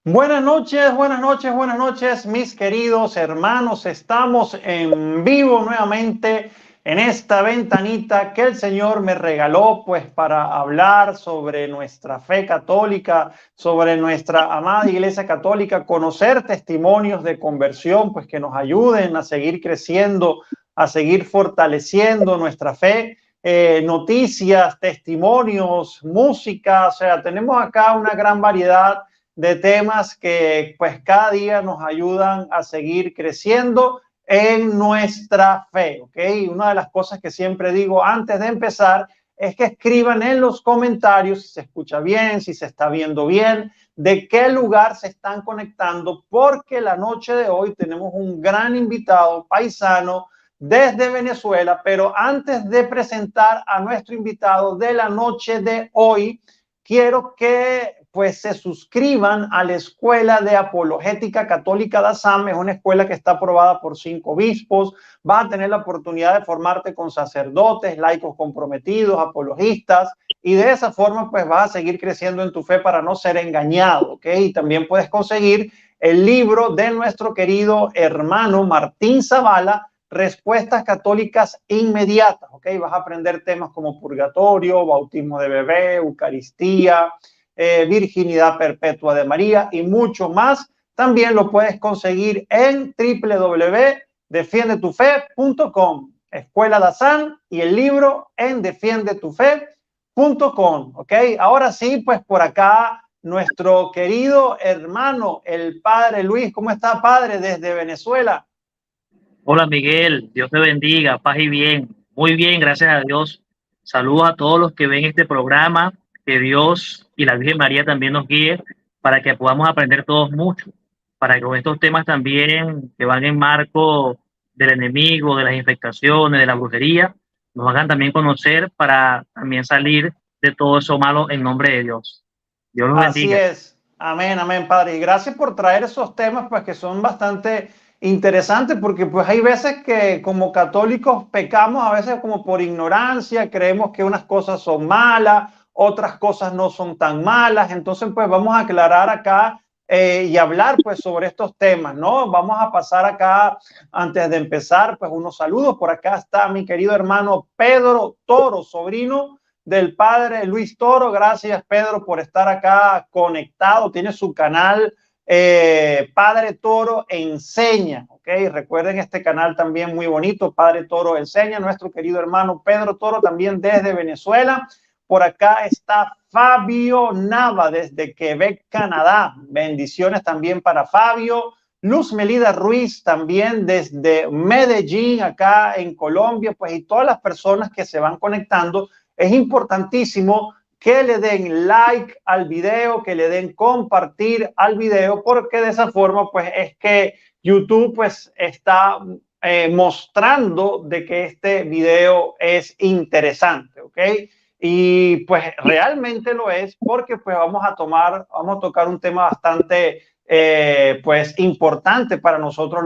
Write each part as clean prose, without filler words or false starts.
Buenas noches, buenas noches, buenas noches, mis queridos hermanos. Estamos en vivo nuevamente en esta ventanita que el Señor me regaló, pues, para hablar sobre nuestra fe católica, sobre nuestra amada Iglesia Católica, conocer testimonios de conversión, pues, que nos ayuden a seguir creciendo, a seguir fortaleciendo nuestra fe. Noticias, testimonios, música, o sea, tenemos acá una gran variedad de temas que pues cada día nos ayudan a seguir creciendo en nuestra fe, ¿ok? Una de las cosas que siempre digo antes de empezar es que escriban en los comentarios si se escucha bien, si se está viendo bien, de qué lugar se están conectando, porque la noche de hoy tenemos un gran invitado paisano desde Venezuela. Pero antes de presentar a nuestro invitado de la noche de hoy, quiero que pues se suscriban a la Escuela de Apologética Católica DASAM. Es una escuela que está aprobada por 5 obispos. Vas a tener la oportunidad de formarte con sacerdotes, laicos comprometidos, apologistas, y de esa forma pues vas a seguir creciendo en tu fe para no ser engañado, ¿ok? Y también puedes conseguir el libro de nuestro querido hermano Martín Zavala, Respuestas Católicas Inmediatas, ¿ok? Vas a aprender temas como purgatorio, bautismo de bebé, Eucaristía, virginidad perpetua de María y mucho más. También lo puedes conseguir en www.defiendetufe.com, Escuela Dazán, y el libro en defiendetufe.com, ¿ok? Ahora sí, pues por acá nuestro querido hermano, el padre Luis. ¿Cómo está, padre, desde Venezuela? Hola Miguel, Dios te bendiga, paz y bien. Muy bien, gracias a Dios. Saludos a todos los que ven este programa, que Dios y la Virgen María también nos guíe para que podamos aprender todos mucho, para que con estos temas también que van en marco del enemigo, de las infectaciones, de la brujería, nos hagan también conocer para también salir de todo eso malo en nombre de Dios. Dios los Así bendiga. es. Amén, amén, padre. Y gracias por traer esos temas, pues que son bastante interesantes, porque pues hay veces que como católicos pecamos, a veces como por ignorancia, creemos que unas cosas son malas, otras cosas no son tan malas. Entonces, pues vamos a aclarar acá y hablar pues sobre estos temas, ¿no? Vamos a pasar acá, antes de empezar, pues unos saludos. Por acá está mi querido hermano Pedro Toro, sobrino del padre Luis Toro. Gracias, Pedro, por estar acá conectado. Tiene su canal Padre Toro Enseña, ¿ok? Recuerden este canal también muy bonito, Padre Toro Enseña. Nuestro querido hermano Pedro Toro también desde Venezuela. Por acá está Fabio Nava desde Quebec, Canadá. Bendiciones también para Fabio. Luz Melida Ruiz también desde Medellín, acá en Colombia, pues, y todas las personas que se van conectando. Es importantísimo que le den like al video, que le den compartir al video, porque de esa forma pues es que YouTube pues está mostrando de que este video es interesante, ¿ok? Y pues realmente lo es, porque pues vamos a tocar un tema bastante pues importante para nosotros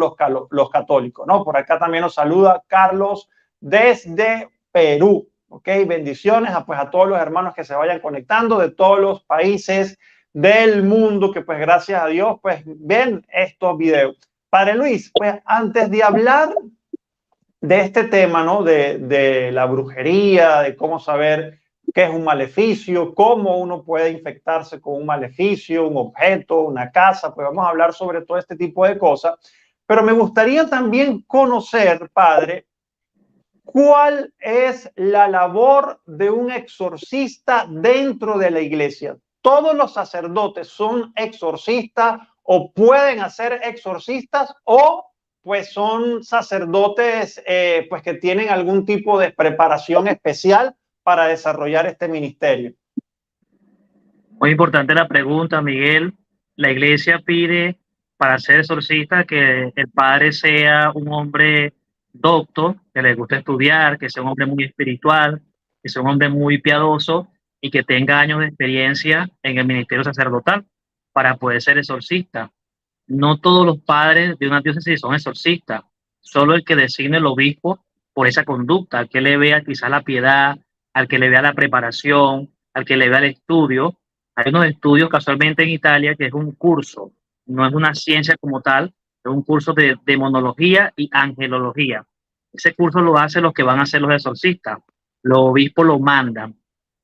los católicos, ¿no? Por acá también nos saluda Carlos desde Perú. Ok, bendiciones pues a todos los hermanos que se vayan conectando de todos los países del mundo, que pues gracias a Dios pues ven estos videos. Padre Luis, pues antes de hablar de este tema, ¿no? De la brujería, de cómo saber qué es un maleficio, cómo uno puede infectarse con un maleficio, un objeto, una casa, pues vamos a hablar sobre todo este tipo de cosas. Pero me gustaría también conocer, padre, ¿cuál es la labor de un exorcista dentro de la iglesia? ¿Todos los sacerdotes son exorcistas o pueden hacer exorcistas, o pues son sacerdotes pues que tienen algún tipo de preparación especial para desarrollar este ministerio? Muy importante la pregunta, Miguel. La iglesia pide para ser exorcista que el padre sea un hombre docto, que le guste estudiar, que sea un hombre muy espiritual, que sea un hombre muy piadoso y que tenga años de experiencia en el ministerio sacerdotal para poder ser exorcista. No todos los padres de una diócesis son exorcistas, solo el que designe el obispo por esa conducta, al que le vea quizás la piedad, al que le vea la preparación, al que le vea el estudio, Hay unos estudios casualmente en Italia que es un curso, no es una ciencia como tal, es un curso de demonología y angelología. Ese curso lo hacen los que van a ser los exorcistas. Los obispos lo mandan.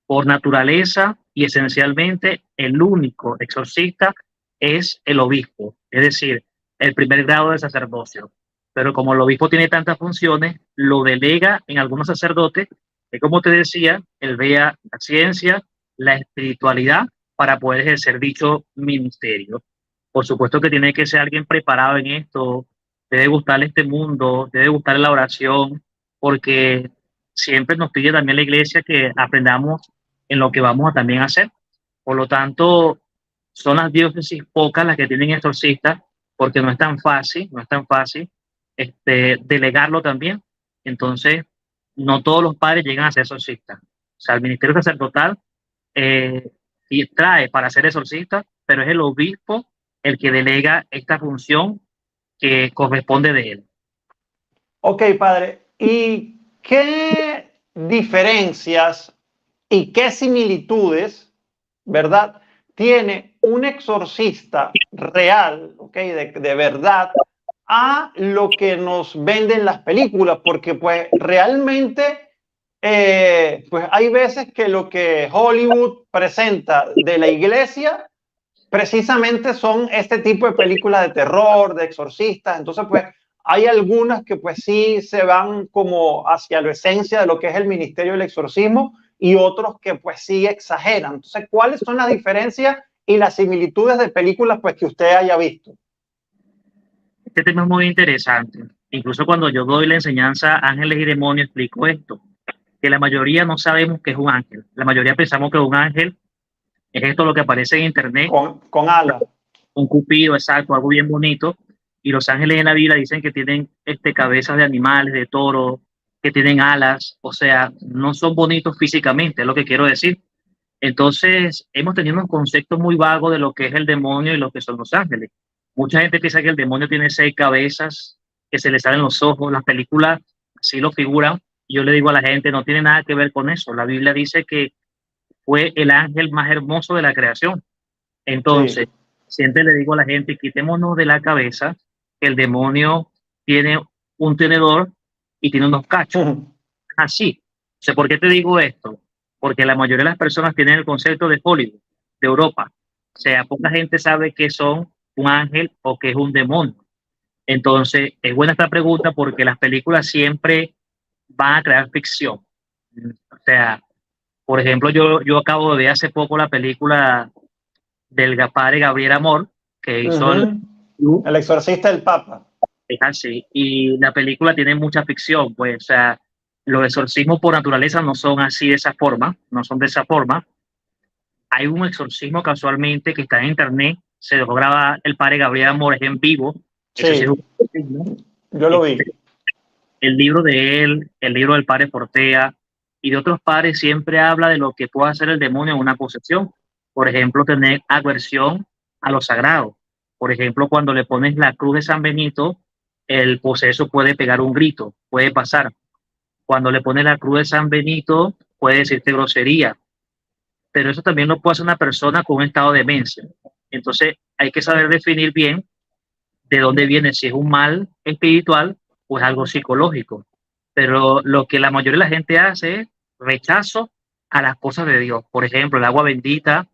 Por naturaleza y esencialmente el único exorcista es el obispo, es decir, el primer grado de sacerdocio. Pero como el obispo tiene tantas funciones, lo delega en algunos sacerdotes que, como te decía, él vea la ciencia, la espiritualidad para poder ejercer dicho ministerio. Por supuesto que tiene que ser alguien preparado en esto, debe gustarle este mundo, debe gustarle la oración, porque siempre nos pide también la iglesia que aprendamos en lo que vamos a también hacer. Por lo tanto, son las diócesis pocas las que tienen exorcistas, porque no es tan fácil, no es tan fácil delegarlo también. Entonces, no todos los padres llegan a ser exorcistas. O sea, el ministerio sacerdotal eh, y trae para ser exorcista, pero es el obispo el que delega esta función que corresponde de él. Ok, padre. ¿Y qué diferencias y qué similitudes, verdad, tiene un exorcista real, ok, de verdad, a lo que nos venden las películas? Porque pues realmente, pues hay veces que lo que Hollywood presenta de la iglesia precisamente son este tipo de películas de terror, de exorcistas. Entonces, pues hay algunas que pues sí se van como hacia la esencia de lo que es el ministerio del exorcismo y otros que pues sí exageran. Entonces, ¿cuáles son las diferencias y las similitudes de películas pues que usted haya visto? Este tema es muy interesante. Incluso cuando yo doy la enseñanza Ángeles y Demonios, explico esto, que la mayoría no sabemos que es un ángel. La mayoría pensamos que un ángel es esto lo que aparece en internet, Con alas. un cupido, exacto, algo bien bonito. Y los ángeles en la Biblia dicen que tienen cabezas de animales, de toro, que tienen alas, o sea, no son bonitos físicamente, es lo que quiero decir. Entonces, hemos tenido un concepto muy vago de lo que es el demonio y lo que son los ángeles. Mucha gente piensa que el demonio tiene 6 cabezas, que se le salen los ojos, las películas así lo figuran. Y yo le digo a la gente, no tiene nada que ver con eso. La Biblia dice que fue el ángel más hermoso de la creación. Sí. Entonces, siempre le digo a la gente, quitémonos de la cabeza que el demonio tiene un tenedor y tiene unos cachos. Así. O sea, ¿por qué te digo esto? Porque la mayoría de las personas tienen el concepto de Hollywood, de Europa. O sea, poca gente sabe que son un ángel o que es un demonio. Entonces, es buena esta pregunta porque las películas siempre van a crear ficción. O sea, por ejemplo, yo acabo de ver hace poco la película del padre Gabriel Amor, que hizo el... El exorcista del Papa. Es así. Y la película tiene mucha ficción, pues, o sea, los exorcismos por naturaleza no son así de esa forma, no son de esa forma. Hay un exorcismo casualmente que está en internet, se dejó grabar el padre Gabriel Amor en vivo. Eso sí es Sí, un exorcismo. yo lo vi. El libro de él, el libro del padre Fortea y de otros padres siempre habla de lo que puede hacer el demonio en una posesión. Por ejemplo, tener aversión a lo sagrado. Por ejemplo, cuando le pones la cruz de San Benito, el poseso puede pegar un grito, puede pasar. Cuando le pones la cruz de San Benito, puede decirte grosería. Pero eso también lo puede hacer una persona con un estado de demencia. Entonces, hay que saber definir bien de dónde viene, si es un mal espiritual o es algo psicológico. Pero lo que la mayoría de la gente hace es rechazo a las cosas de Dios. Por ejemplo, el agua bendita,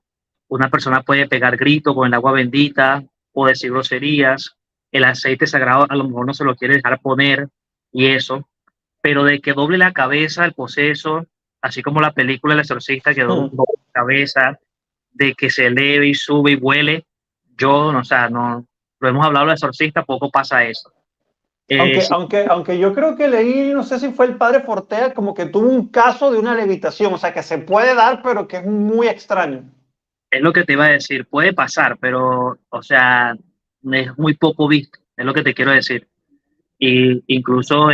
una persona puede pegar grito con el agua bendita o decir groserías, el aceite sagrado a lo mejor no se lo quiere dejar poner y eso, pero de que doble la cabeza el poseso, así como la película El Exorcista que doble la cabeza, de que se eleve y sube y vuele, yo, no, o sea, no, lo hemos hablado del Exorcista, poco pasa eso. Sí, Aunque yo creo que leí, no sé si fue el padre Fortea, como que tuvo un caso de una levitación, o sea, que se puede dar, pero que es muy extraño. es lo que te iba a decir, puede pasar, pero, o sea, es muy poco visto, es lo que te quiero decir. Y incluso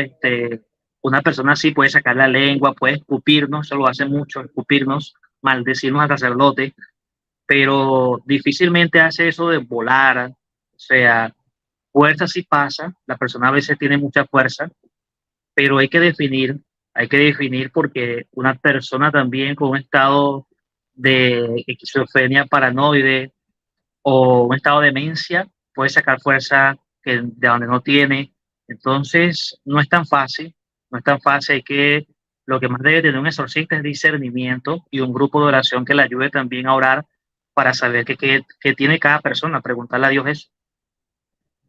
una persona así puede sacar la lengua, puede escupirnos, eso lo hace mucho, escupirnos, maldecirnos al sacerdote, pero difícilmente hace eso de volar, o sea, fuerza sí pasa, la persona a veces tiene mucha fuerza, pero hay que definir porque una persona también con un estado de esquizofrenia paranoide o un estado de demencia, puede sacar fuerza de donde no tiene. Entonces, no es tan fácil, no es tan fácil. Hay que, lo que más debe tener un exorcista es discernimiento y un grupo de oración que le ayude también a orar para saber qué tiene cada persona, preguntarle a Dios eso.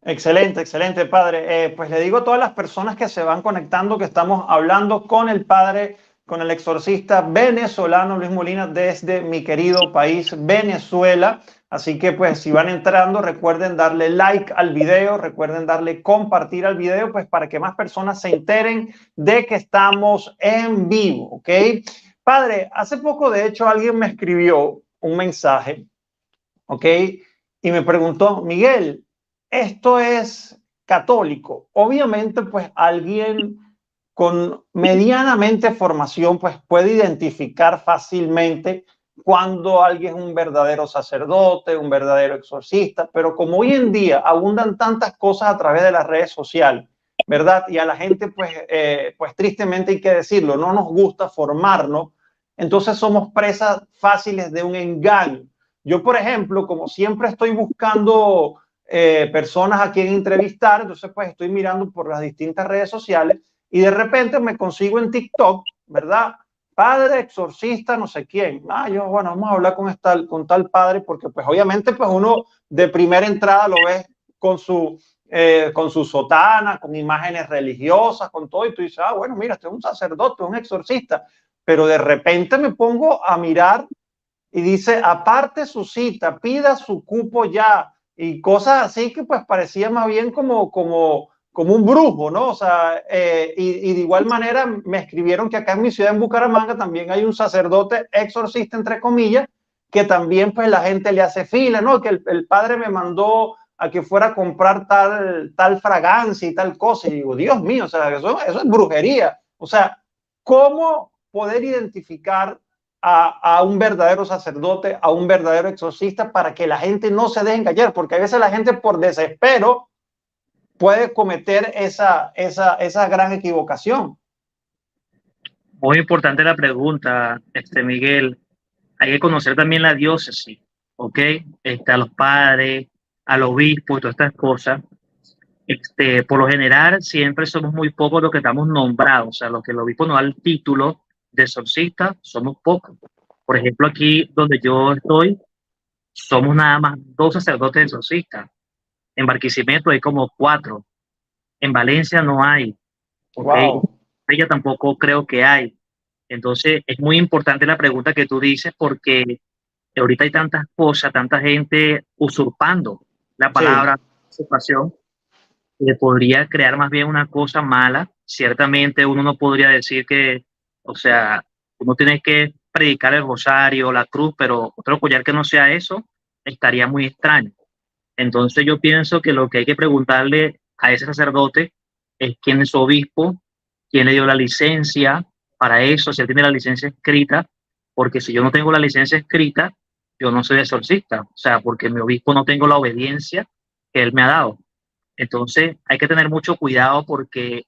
Excelente, excelente, padre. Pues le digo a todas las personas que se van conectando que estamos hablando con el padre, con el exorcista venezolano Luis Molina desde mi querido país, Venezuela. Así que pues si van entrando, recuerden darle like al video, recuerden darle compartir al video, pues para que más personas se enteren de que estamos en vivo, ¿ok? Padre, hace poco de hecho alguien me escribió un mensaje, ¿ok? Y me preguntó, Miguel, esto es católico. Obviamente, pues alguien con medianamente formación, pues puede identificar fácilmente cuando alguien es un verdadero sacerdote, un verdadero exorcista, pero como hoy en día abundan tantas cosas a través de las redes sociales, ¿verdad? Y a la gente, pues tristemente hay que decirlo, no nos gusta formarnos, entonces somos presas fáciles de un engaño. Yo, por ejemplo, como siempre estoy buscando personas a quien entrevistar, entonces pues estoy mirando por las distintas redes sociales y de repente me consigo en TikTok, ¿verdad? Padre, exorcista, no sé quién. Yo, bueno, vamos a hablar con tal padre, porque pues obviamente pues uno de primera entrada lo ve con su sotana, con imágenes religiosas, con todo, y tú dices, bueno, mira, este es un sacerdote, un exorcista, pero de repente me pongo a mirar y dice, aparte su cita, pida su cupo ya, y cosas así que pues parecía más bien como un brujo, ¿no? O sea, y de igual manera me escribieron que acá en mi ciudad, en Bucaramanga, también hay un sacerdote exorcista, entre comillas, que también pues la gente le hace fila, ¿no? Que el padre me mandó a que fuera a comprar tal fragancia y tal cosa, y digo, Dios mío, o sea, eso es brujería. O sea, ¿cómo poder identificar a un verdadero sacerdote, a un verdadero exorcista, para que la gente no se deje engañar? Porque a veces la gente por desespero puede cometer esa gran equivocación. Muy importante la pregunta, Miguel. Hay que conocer también la diócesis, ¿ok? A los padres, al obispo y todas estas cosas. Por lo general, siempre somos muy pocos los que estamos nombrados, o sea, los que el obispo nos da el título de exorcista, somos pocos. Por ejemplo, aquí donde yo estoy, somos nada más 2 sacerdotes exorcistas. En Barquisimeto hay como 4. En Valencia no hay, ¿ok? Wow. Ella tampoco creo que hay. Entonces, es muy importante la pregunta que tú dices porque ahorita hay tantas cosas, tanta gente usurpando la Sí, palabra usurpación, que podría crear más bien una cosa mala. Ciertamente uno no podría decir que, o sea, uno tiene que predicar el rosario, la cruz, pero otro collar que no sea eso estaría muy extraño. Entonces yo pienso que lo que hay que preguntarle a ese sacerdote es quién es su obispo, quién le dio la licencia para eso, si él tiene la licencia escrita, porque si yo no tengo la licencia escrita, yo no soy exorcista, o sea, porque mi obispo no tengo la obediencia que él me ha dado. Entonces hay que tener mucho cuidado porque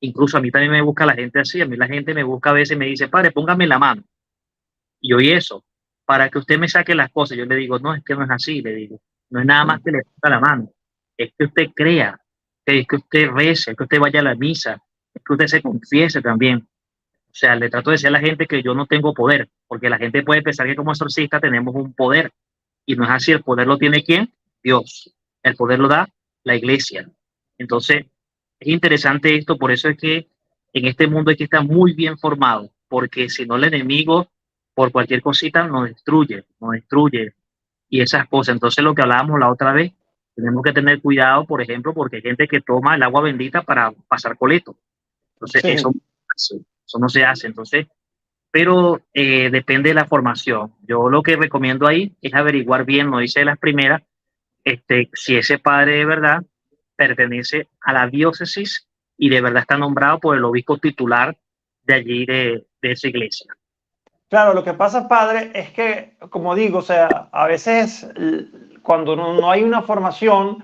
incluso a mí también me busca la gente así, a mí la gente me busca a veces y me dice, padre, póngame la mano. Y yo, y eso, para que usted me saque las cosas, yo le digo, no, es que no es así, le digo, no es nada más que le ponga la mano, es que usted crea, es que usted rece, es que usted vaya a la misa, es que usted se confiese también. O sea, le trato de decir a la gente que yo no tengo poder, porque la gente puede pensar que como exorcista tenemos un poder, y no es así. El poder lo tiene ¿quién? Dios. El poder lo da la iglesia. Entonces, es interesante esto, por eso es que en este mundo hay que estar muy bien formado, porque si no el enemigo, por cualquier cosita, nos destruye, y esas cosas. Entonces, lo que hablábamos la otra vez, tenemos que tener cuidado, por ejemplo, porque hay gente que toma el agua bendita para pasar coleto. Entonces, sí. eso no se hace. Entonces, pero depende de la formación. Yo lo que recomiendo ahí es averiguar bien, no hice las primeras, si ese padre de verdad pertenece a la diócesis y de verdad está nombrado por el obispo titular de allí, de esa iglesia. Claro, lo que pasa, padre, es que, como digo, o sea, a veces cuando no hay una formación,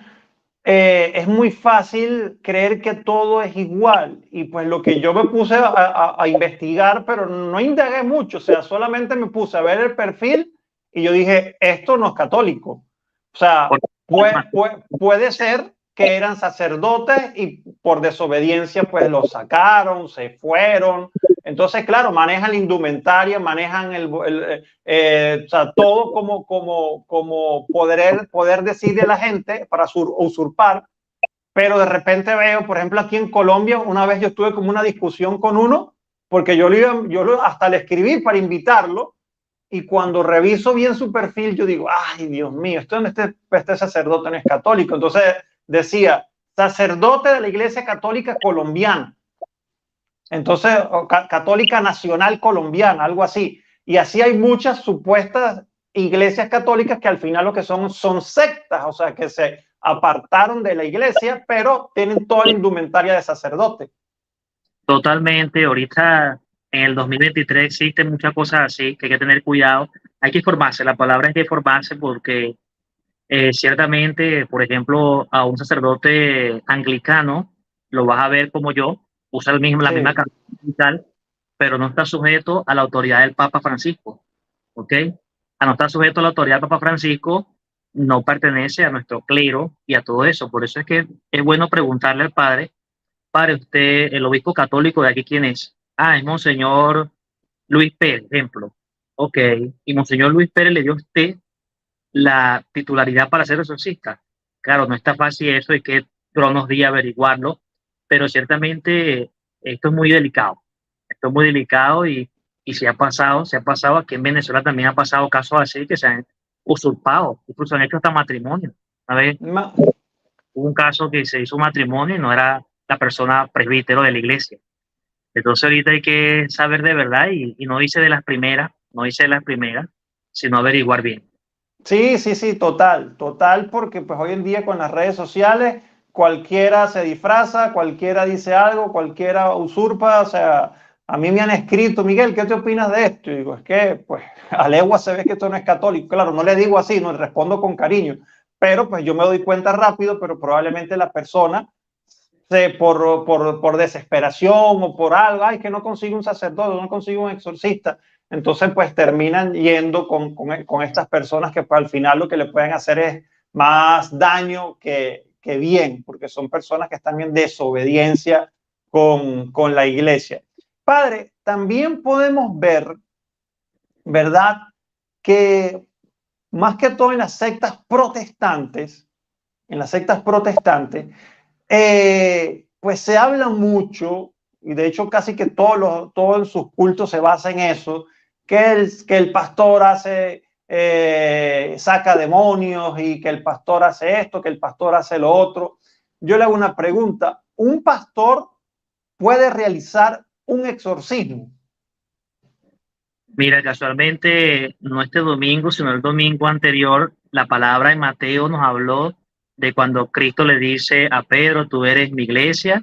es muy fácil creer que todo es igual. Y pues lo que yo me puse a investigar, pero no indagué mucho, o sea, solamente me puse a ver el perfil y yo dije, esto no es católico. O sea, Por- puede ser que eran sacerdotes y por desobediencia pues los sacaron, se fueron. Entonces, claro, manejan la indumentaria, manejan o sea, todo como poder decirle a la gente para usurpar, pero de repente veo, por ejemplo, aquí en Colombia, una vez yo estuve como una discusión con uno, porque hasta le escribí para invitarlo, y cuando reviso bien su perfil, yo digo, ay, Dios mío, este sacerdote no es católico. Entonces decía, sacerdote de la Iglesia Católica Colombiana. Entonces, católica nacional colombiana, algo así. Y así hay muchas supuestas iglesias católicas que al final lo que son sectas, o sea, que se apartaron de la iglesia, pero tienen toda la indumentaria de sacerdote. Totalmente, ahorita en el 2023 existen muchas cosas así que hay que tener cuidado. Hay que formarse, la palabra es que formarse porque ciertamente, por ejemplo, a un sacerdote anglicano lo vas a ver como yo, usa la misma Sí, carta y tal, pero no está sujeto a la autoridad del Papa Francisco, ¿ok? A no estar sujeto a la autoridad del Papa Francisco, no pertenece a nuestro clero y a todo eso. Por eso es que es bueno preguntarle al padre, padre, usted, el obispo católico de aquí, ¿quién es? Ah, es Monseñor Luis Pérez, ejemplo. Ok, y Monseñor Luis Pérez le dio a usted la titularidad para ser exorcista. Claro, no está fácil eso, hay que unos días averiguarlo, pero ciertamente esto es muy delicado. Esto es muy delicado y se ha pasado, aquí en Venezuela también ha pasado casos así que se han usurpado, incluso han hecho hasta matrimonio. A ver, ma- hubo un caso que se hizo un matrimonio y no era la persona presbítero de la iglesia. Entonces ahorita hay que saber de verdad y no hice de las primeras, no hice de las primeras, sino averiguar bien. sí, sí, sí, total, total, porque pues hoy en día con las redes sociales cualquiera se disfraza, cualquiera dice algo, cualquiera usurpa, o sea, a mí me han escrito, Miguel, ¿qué te opinas de esto? Y digo, es que pues a legua se ve que esto no es católico. Claro, no le digo así, no le respondo con cariño, pero pues yo me doy cuenta rápido, pero probablemente la persona por desesperación o por algo, ay, que no consigo un sacerdote, no consigo un exorcista. Entonces, pues terminan yendo con estas personas que pues, al final lo que le pueden hacer es más daño que bien, porque son personas que están en desobediencia con la iglesia. Padre, también podemos ver, ¿verdad? Que más que todo en las sectas protestantes, pues se habla mucho, y de hecho casi que todos sus cultos se basan en eso, que el pastor saca demonios y que el pastor hace esto, que el pastor hace lo otro. Yo le hago una pregunta, ¿un pastor puede realizar un exorcismo? Mira, casualmente, no este domingo, sino el domingo anterior, la palabra de Mateo nos habló de cuando Cristo le dice a Pedro, tú eres mi iglesia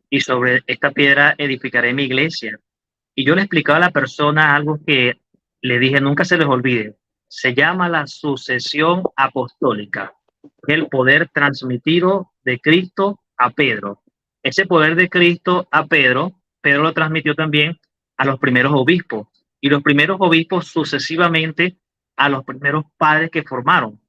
y sobre esta piedra edificaré mi iglesia. Y yo le explicaba a la persona algo que le dije, nunca se les olvide, se llama la sucesión apostólica, el poder transmitido de Cristo a Pedro. Ese poder de Cristo a Pedro, Pedro lo transmitió también a los primeros obispos y los primeros obispos sucesivamente a los primeros padres que formaron.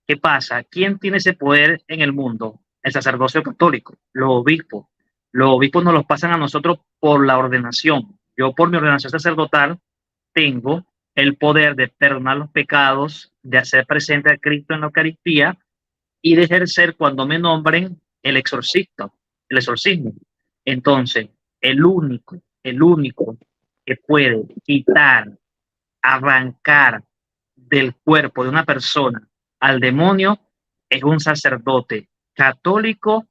¿Qué pasa? ¿Quién tiene ese poder en el mundo? El sacerdocio católico, los obispos. Los obispos nos los pasan a nosotros por la ordenación. Yo por mi ordenación sacerdotal tengo el poder de perdonar los pecados, de hacer presente a Cristo en la Eucaristía y de ejercer cuando me nombren el exorcista, el exorcismo. Entonces, el único que puede quitar, arrancar del cuerpo de una persona al demonio es un sacerdote católico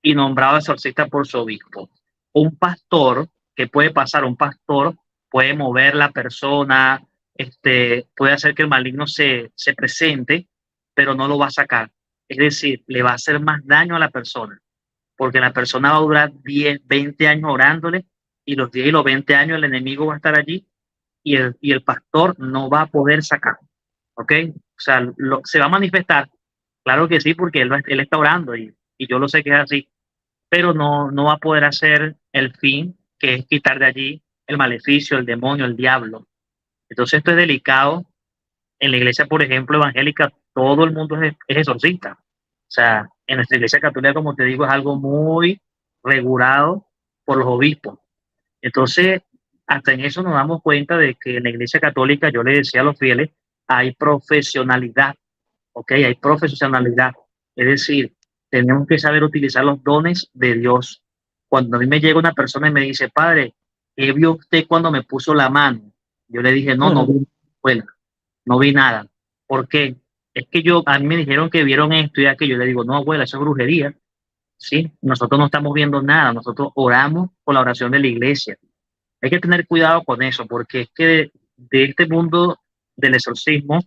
y nombrado exorcista por su obispo. Un pastor, que puede pasar, un pastor puede mover la persona, puede hacer que el maligno se presente, pero no lo va a sacar. Es decir, le va a hacer más daño a la persona, porque la persona va a durar 10, 20 años orándole y los 10 y los 20 años el enemigo va a estar allí y el pastor no va a poder sacar. ¿Ok? O sea, se va a manifestar, claro que sí, porque él está orando y y yo lo sé que es así, pero no va a poder hacer el fin, que es quitar de allí el maleficio, el demonio, el diablo. Entonces esto es delicado. En la iglesia, por ejemplo, evangélica, todo el mundo es exorcista. O sea, en nuestra iglesia católica, como te digo, es algo muy regulado por los obispos. Entonces, hasta en eso nos damos cuenta de que en la iglesia católica, yo le decía a los fieles, hay profesionalidad, ¿ok? Hay profesionalidad. Es decir, tenemos que saber utilizar los dones de Dios. Cuando a mí me llega una persona y me dice, padre, ¿qué vio usted cuando me puso la mano? Yo le dije, no vi, bueno, no vi nada. ¿Por qué? Es que a mí me dijeron que vieron esto y aquello. Yo le digo, no, abuela, eso es brujería. Sí, nosotros no estamos viendo nada, nosotros oramos con la oración de la iglesia. Hay que tener cuidado con eso, porque es que de este mundo del exorcismo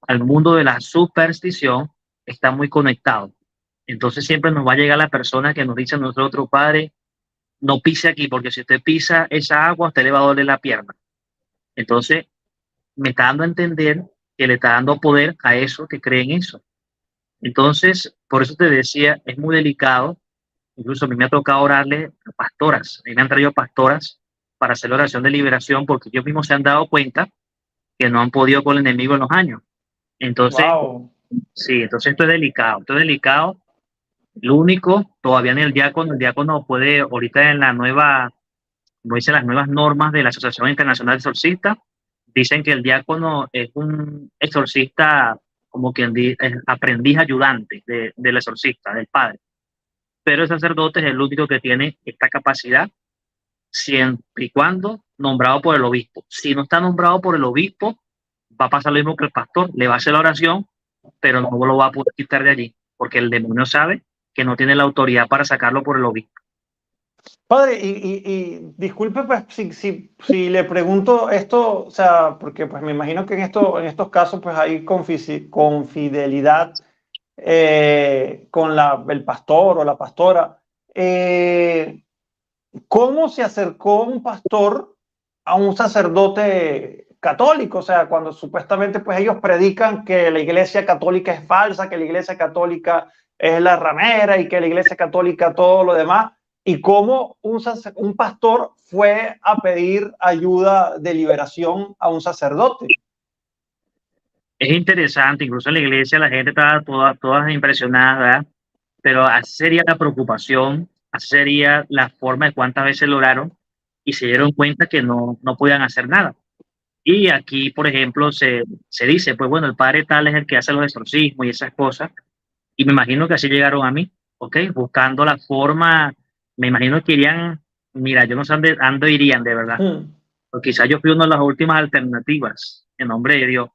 al mundo de la superstición está muy conectado. Entonces siempre nos va a llegar la persona que nos dice a nosotros, padre, no pise aquí, porque si usted pisa esa agua, a usted le va a doler la pierna. Entonces me está dando a entender que le está dando poder a eso que creen eso. Entonces, por eso te decía, es muy delicado. Incluso a mí me ha tocado orarle a pastoras. A mí me han traído pastoras para hacer la oración de liberación porque ellos mismos se han dado cuenta que no han podido con el enemigo en los años. Entonces, Wow. sí, entonces esto es delicado. Esto es delicado. Lo único, todavía en el diácono puede, ahorita en la nueva, como dicen las nuevas normas de la Asociación Internacional de Exorcistas, dicen que el diácono es un exorcista, como quien dice, aprendiz ayudante del exorcista, del padre. Pero el sacerdote es el único que tiene esta capacidad siempre y cuando nombrado por el obispo. Si no está nombrado por el obispo, va a pasar lo mismo que el pastor, le va a hacer la oración, pero no lo va a poder quitar de allí, porque el demonio sabe que no tiene la autoridad para sacarlo por el obispo. Padre, y disculpe pues si le pregunto esto, o sea, porque pues me imagino que en estos casos pues hay confidelidad con el pastor o la pastora. ¿Cómo se acercó un pastor a un sacerdote católico? O sea, cuando supuestamente pues ellos predican que la iglesia católica es falsa, que la iglesia católica es la ramera y que la iglesia católica todo lo demás. ¿Y cómo un pastor fue a pedir ayuda de liberación a un sacerdote? Es interesante, incluso en la iglesia la gente está todas impresionada, ¿verdad? Pero así sería la preocupación, así sería la forma de cuántas veces lo oraron y se dieron cuenta que no podían hacer nada. Y aquí, por ejemplo, se dice, pues bueno, el padre tal es el que hace los exorcismos y esas cosas. Y me imagino que así llegaron a mí, ¿ok? Buscando la forma, me imagino que irían, mira, yo no sé dónde irían de verdad. Hmm. O quizás yo fui una de las últimas alternativas, en nombre de Dios,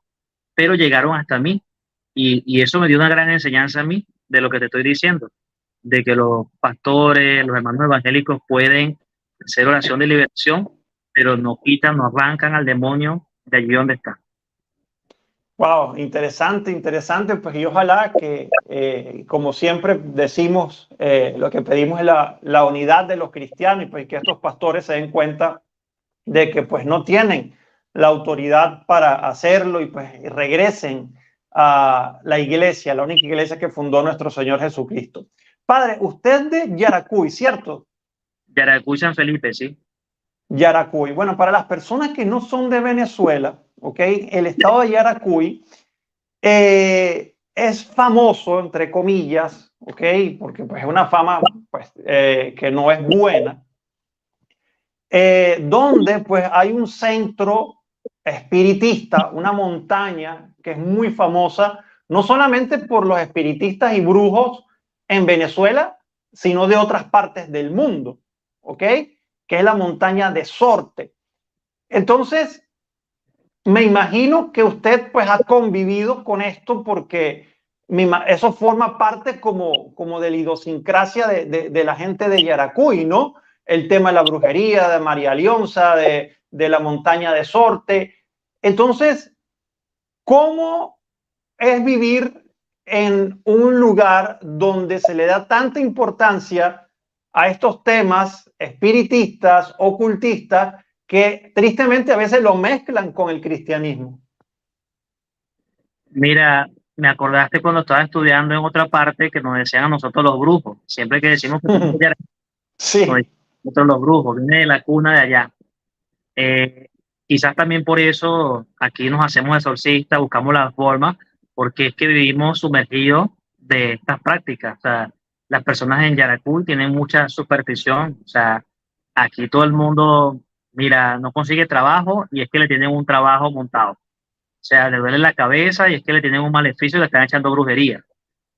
pero llegaron hasta mí. Y eso me dio una gran enseñanza a mí de lo que te estoy diciendo, de que los pastores, los hermanos evangélicos pueden hacer oración de liberación, pero no quitan, no arrancan al demonio de allí donde está. Wow, interesante, interesante. Pues y ojalá que, como siempre decimos, lo que pedimos es la unidad de los cristianos y pues que estos pastores se den cuenta de que pues no tienen la autoridad para hacerlo y pues regresen a la iglesia, la única iglesia que fundó nuestro Señor Jesucristo. Padre, usted de Yaracuy, ¿cierto? Yaracuy, San Felipe, sí. Yaracuy. Bueno, para las personas que no son de Venezuela, ¿ok? El estado de Yaracuy es famoso, entre comillas, ¿ok? Porque pues, es una fama pues, que no es buena, donde pues hay un centro espiritista, una montaña que es muy famosa, no solamente por los espiritistas y brujos en Venezuela, sino de otras partes del mundo, ¿ok? Que es la montaña de Sorte. Entonces, me imagino que usted pues ha convivido con esto porque eso forma parte como de la idiosincrasia de la gente de Yaracuy, ¿no? El tema de la brujería, de María Leonza, de la montaña de Sorte. Entonces, ¿cómo es vivir en un lugar donde se le da tanta importancia a estos temas espiritistas, ocultistas, que tristemente a veces lo mezclan con el cristianismo? Mira, me acordaste cuando estaba estudiando en otra parte que nos decían a nosotros los brujos. Siempre que decimos que somos de Yaracuy, nos Sí. dicen nosotros los brujos, viene de la cuna de allá. Eh, Quizás también por eso aquí nos hacemos exorcistas, buscamos la forma, porque es que vivimos sumergidos de estas prácticas. O sea, las personas en Yaracuy tienen mucha superstición. O sea, aquí todo el mundo, mira, no consigue trabajo y es que le tienen un trabajo montado. O sea, le duele la cabeza y es que le tienen un maleficio y le están echando brujería.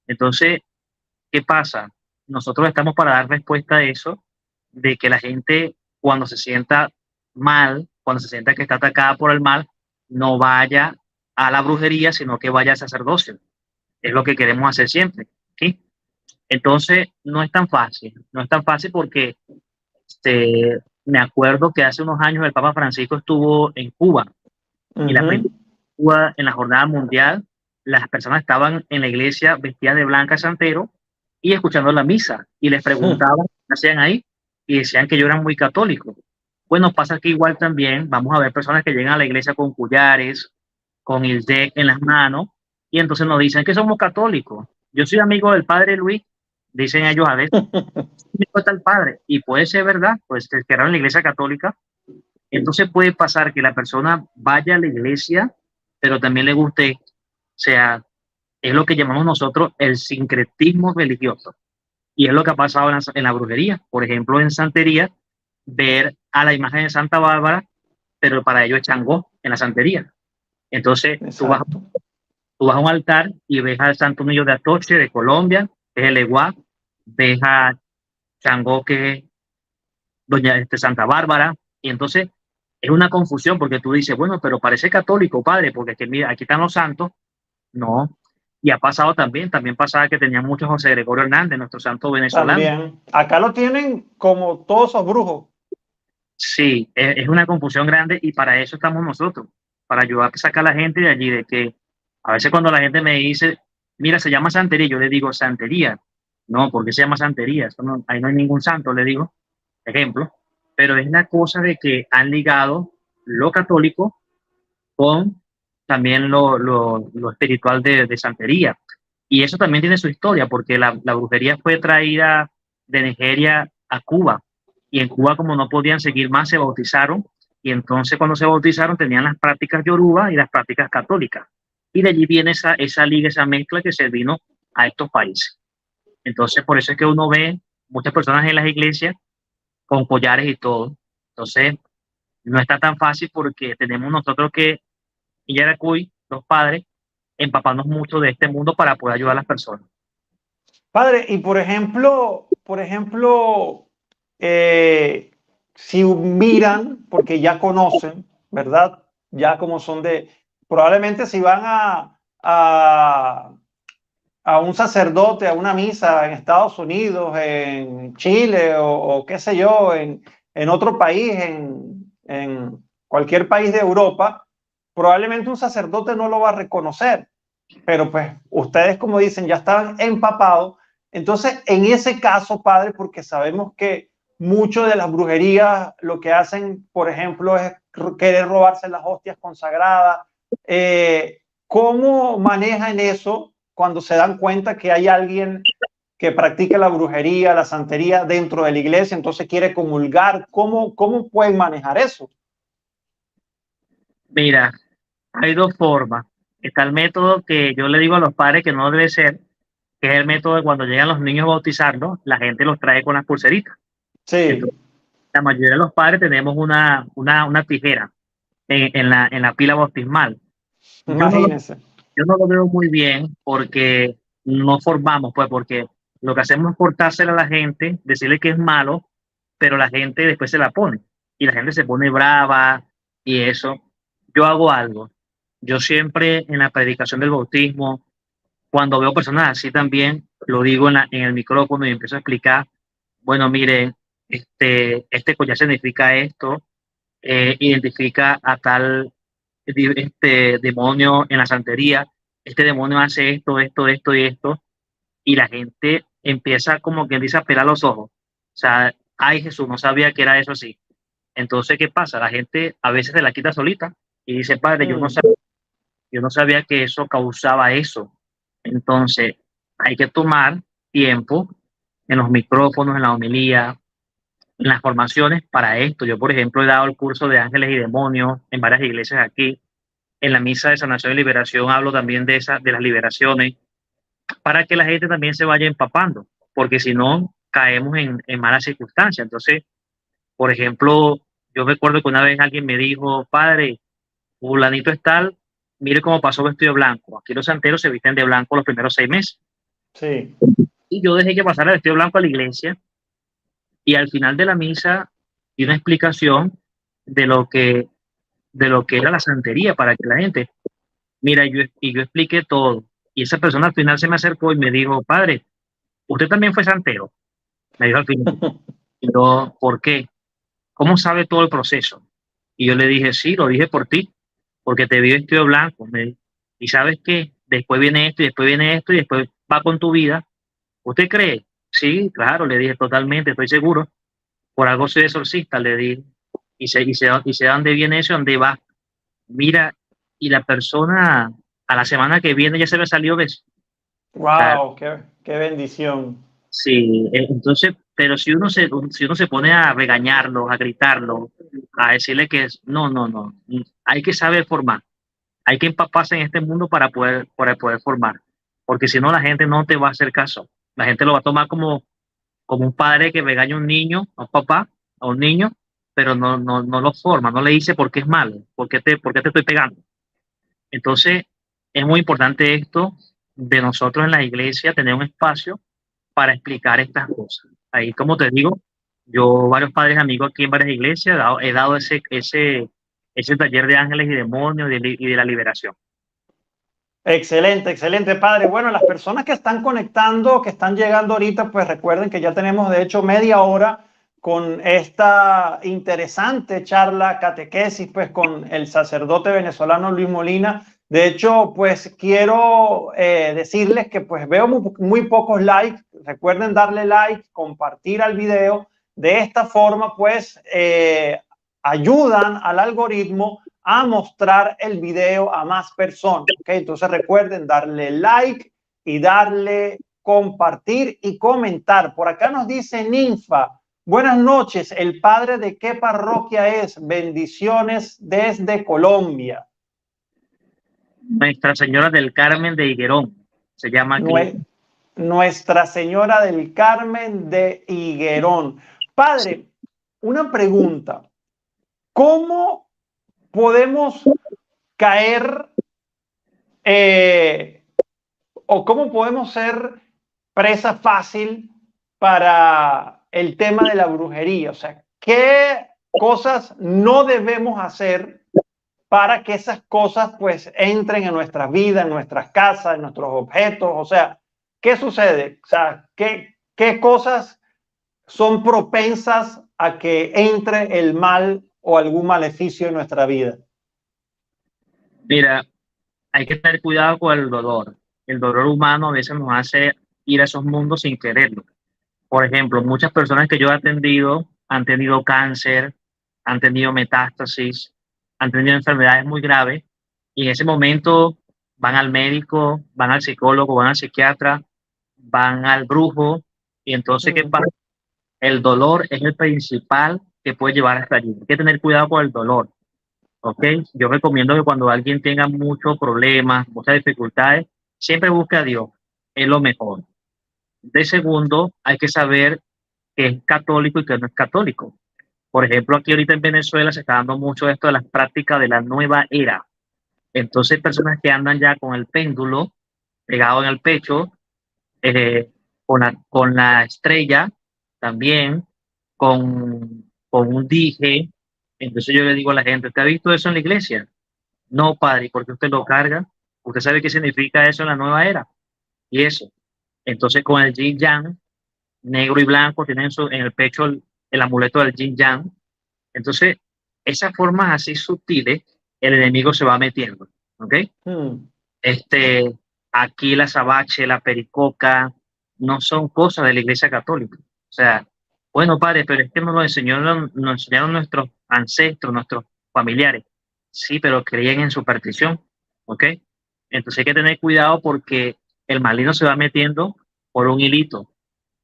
Entonces, ¿qué pasa? Nosotros estamos para dar respuesta a eso, de que la gente cuando se sienta mal, cuando se sienta que está atacada por el mal, no vaya a la brujería, sino que vaya al sacerdocio. Es lo que queremos hacer siempre. ¿Sí? Entonces, no es tan fácil, no es tan fácil porque me acuerdo que hace unos años el Papa Francisco estuvo en Cuba y la Ujú. Cuba en la jornada mundial, las personas estaban en la iglesia vestidas de blanca santero y escuchando la misa y les preguntaban qué hacían ahí y decían que yo era muy católico. Bueno, pasa que igual también vamos a ver personas que llegan a la iglesia con collares, con el deck en las manos y entonces nos dicen que somos católicos. Yo soy amigo del padre Luis, dicen ellos a veces, me cuenta el padre y puede ser verdad, pues que era en la iglesia católica. Entonces puede pasar que la persona vaya a la iglesia, pero también le guste, o sea, es lo que llamamos nosotros el sincretismo religioso. Y es lo que ha pasado en la brujería. Por ejemplo, en santería, ver a la imagen de Santa Bárbara, pero para ello es Changó en la santería. Entonces, Exacto. tú vas a un altar y ves al Santo Niño de Atoche de Colombia, que es el Eguá, ves a Changó, que es Doña Santa Bárbara, y entonces es una confusión porque tú dices, bueno, pero parece católico, padre, porque aquí, mira, aquí están los santos. No, y ha pasado también pasaba que tenía mucho José Gregorio Hernández, nuestro santo venezolano. También. Acá lo tienen como todos esos brujos. Sí, es una confusión grande y para eso estamos nosotros, para ayudar a sacar a la gente de allí, de que a veces cuando la gente me dice, mira, se llama santería, yo le digo santería. No, ¿por qué se llama santería? Eso no, ahí no hay ningún santo, le digo, ejemplo, pero es la cosa de que han ligado lo católico con también lo espiritual de santería. Y eso también tiene su historia, porque la brujería fue traída de Nigeria a Cuba. Y en Cuba, como no podían seguir más, se bautizaron. Y entonces, cuando se bautizaron, tenían las prácticas yoruba y las prácticas católicas. Y de allí viene esa liga, esa mezcla que se vino a estos países. Entonces, por eso es que uno ve muchas personas en las iglesias con collares y todo. Entonces, no está tan fácil porque tenemos nosotros que y Yaracuy, los padres, empaparnos mucho de este mundo para poder ayudar a las personas. Padre, y por ejemplo, si miran, porque ya conocen, ¿verdad? Ya como son probablemente si van a un sacerdote, a una misa en Estados Unidos, en Chile o qué sé yo, en otro país, en cualquier país de Europa, probablemente un sacerdote no lo va a reconocer, pero pues ustedes, como dicen, ya estaban empapados. Entonces, en ese caso, padre, porque sabemos que mucho de las brujerías lo que hacen, por ejemplo, es querer robarse las hostias consagradas. ¿Cómo manejan eso cuando se dan cuenta que hay alguien que practica la brujería, la santería dentro de la iglesia, entonces quiere comulgar? ¿Cómo pueden manejar eso? Mira, hay dos formas. Está el método que yo le digo a los padres que no debe ser, que es el método de cuando llegan los niños a bautizarlos, la gente los trae con las pulseritas. Sí, Entonces, la mayoría de los padres tenemos una tijera en la pila bautismal. Yo no lo, imagínense. yo no lo veo muy bien porque no formamos, pues, porque lo que hacemos es cortársela a la gente, decirle que es malo, pero la gente después se la pone y la gente se pone brava y eso. Yo hago algo. Yo siempre en la predicación del bautismo, cuando veo personas así también, lo digo en el micrófono y empiezo a explicar, bueno, mire, este collar significa esto, identifica a tal demonio en la santería, este demonio hace esto, esto, esto y esto, y la gente empieza como quien dice a pelar los ojos. O sea, ay Jesús, no sabía que era eso así. Entonces, ¿qué pasa? La gente a veces se la quita solita y dice, padre, Mm. yo no sabía que eso causaba eso. Entonces, hay que tomar tiempo en los micrófonos, en la homilía, en las formaciones para esto. Yo, por ejemplo, he dado el curso de ángeles y demonios en varias iglesias aquí. En la misa de sanación y liberación hablo también de las liberaciones, para que la gente también se vaya empapando, porque si no, caemos en malas circunstancias. Entonces, por ejemplo, yo recuerdo que una vez alguien me dijo, padre, fulanito es tal, mire cómo pasó vestido de blanco. Aquí los santeros se visten de blanco los primeros 6 meses. Sí. Y yo dejé que pasara el vestido blanco a la iglesia y al final de la misa di una explicación de lo que era la santería para que la gente, mira, yo expliqué todo. Y esa persona al final se me acercó y me dijo, padre, usted también fue santero. Me dijo al final. Y yo, ¿por qué? ¿Cómo sabe todo el proceso? Y yo le dije, sí, lo dije por ti, porque te vi vestido de blanco. Y sabes qué, después viene esto y después viene esto y después va con tu vida. ¿Usted cree? Sí, claro, le dije totalmente, estoy seguro. Por algo soy exorcista, le dije. Y sé dónde viene eso, dónde va. Mira, y la persona a la semana que viene ya se me salió de eso. O sea, Wow, qué bendición. sí, entonces, pero si uno se pone a regañarlo, a gritarlo, a decirle que no, no, no, hay que saber formar, hay que empaparse en este mundo para poder formar, porque si no la gente no te va a hacer caso, la gente lo va a tomar como un padre que regaña a un niño, a un papá, a un niño, pero no lo forma, no le dice por qué es malo, por qué te estoy pegando. Entonces, es muy importante esto de nosotros en la iglesia, tener un espacio para explicar estas cosas. Ahí, como te digo, yo, varios padres amigos aquí en varias iglesias, he dado ese taller de ángeles y demonios y de la liberación. Excelente, excelente, padre. Bueno, las personas que están conectando, que están llegando ahorita, pues recuerden que ya tenemos de hecho media hora con esta interesante charla, catequesis, pues con el sacerdote venezolano Luis Molina. De hecho, pues quiero decirles que pues veo muy pocos likes. Recuerden darle like, compartir al video. De esta forma, pues ayudan al algoritmo a mostrar el video a más personas. ¿Okay? Entonces recuerden darle like y darle compartir y comentar. Por acá nos dice Ninfa, buenas noches, ¿el padre de qué parroquia es? Bendiciones desde Colombia. Nuestra Señora del Carmen de Higuerón, se llama aquí. Nuestra Señora del Carmen de Higuerón. Padre, una pregunta. ¿Cómo podemos caer o cómo podemos ser presa fácil para el tema de la brujería? O sea, ¿qué cosas no debemos hacer para que esas cosas pues entren en nuestras vidas, en nuestras casas, en nuestros objetos? O sea, ¿qué sucede? O sea, ¿qué cosas son propensas a que entre el mal o algún maleficio en nuestra vida? Mira, hay que tener cuidado con el dolor. El dolor humano a veces nos hace ir a esos mundos sin quererlo. Por ejemplo, muchas personas que yo he atendido han tenido cáncer, han tenido metástasis, han tenido enfermedades muy graves y en ese momento van al médico, van al psicólogo, van al psiquiatra, van al brujo y entonces, ¿qué pasa? El dolor es el principal que puede llevar hasta allí. Hay que tener cuidado con el dolor, ¿ok? Yo recomiendo que cuando alguien tenga muchos problemas, muchas dificultades, siempre busque a Dios, es lo mejor. De segundo, hay que saber que es católico y que no es católico. Por ejemplo, aquí ahorita en Venezuela se está dando mucho esto de las prácticas de la nueva era. Entonces, personas que andan ya con el péndulo pegado en el pecho, eh, con la estrella también, con un dije. Entonces yo le digo a la gente, ¿usted ha visto eso en la iglesia? No, padre, ¿por qué usted lo carga? ¿Usted sabe qué significa eso en la nueva era? Y eso. Entonces con el yin yang, negro y blanco, tienen en el pecho el amuleto del yin yang. Entonces, esas formas así sutiles, el enemigo se va metiendo, ¿ok? Hmm. Este, aquí la azabache, la pericoca, no son cosas de la Iglesia Católica. O sea, bueno, padre, pero es que nos enseñaron nuestros ancestros, nuestros familiares. Sí, pero creían en superstición, ¿ok? Entonces hay que tener cuidado porque el maligno se va metiendo por un hilito.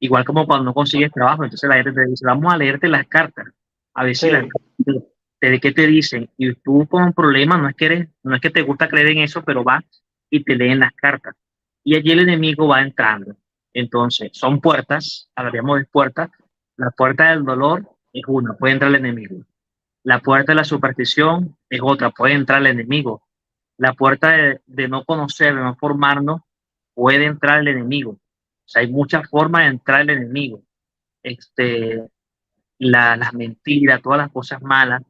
Igual como cuando no consigues trabajo, entonces la gente te dice, vamos a leerte las cartas, a ver si las Sí, de qué te dicen. Y tú con un problema, no es que te gusta creer en eso, pero va y te leen las cartas. Y allí el enemigo va entrando. Entonces, son puertas, hablaríamos de puertas. La puerta del dolor es una, puede entrar el enemigo. La puerta de la superstición es otra, puede entrar el enemigo. La puerta de no conocer, de no formarnos, puede entrar el enemigo. O sea, hay muchas formas de entrar el enemigo. Este, las mentiras, todas las cosas malas.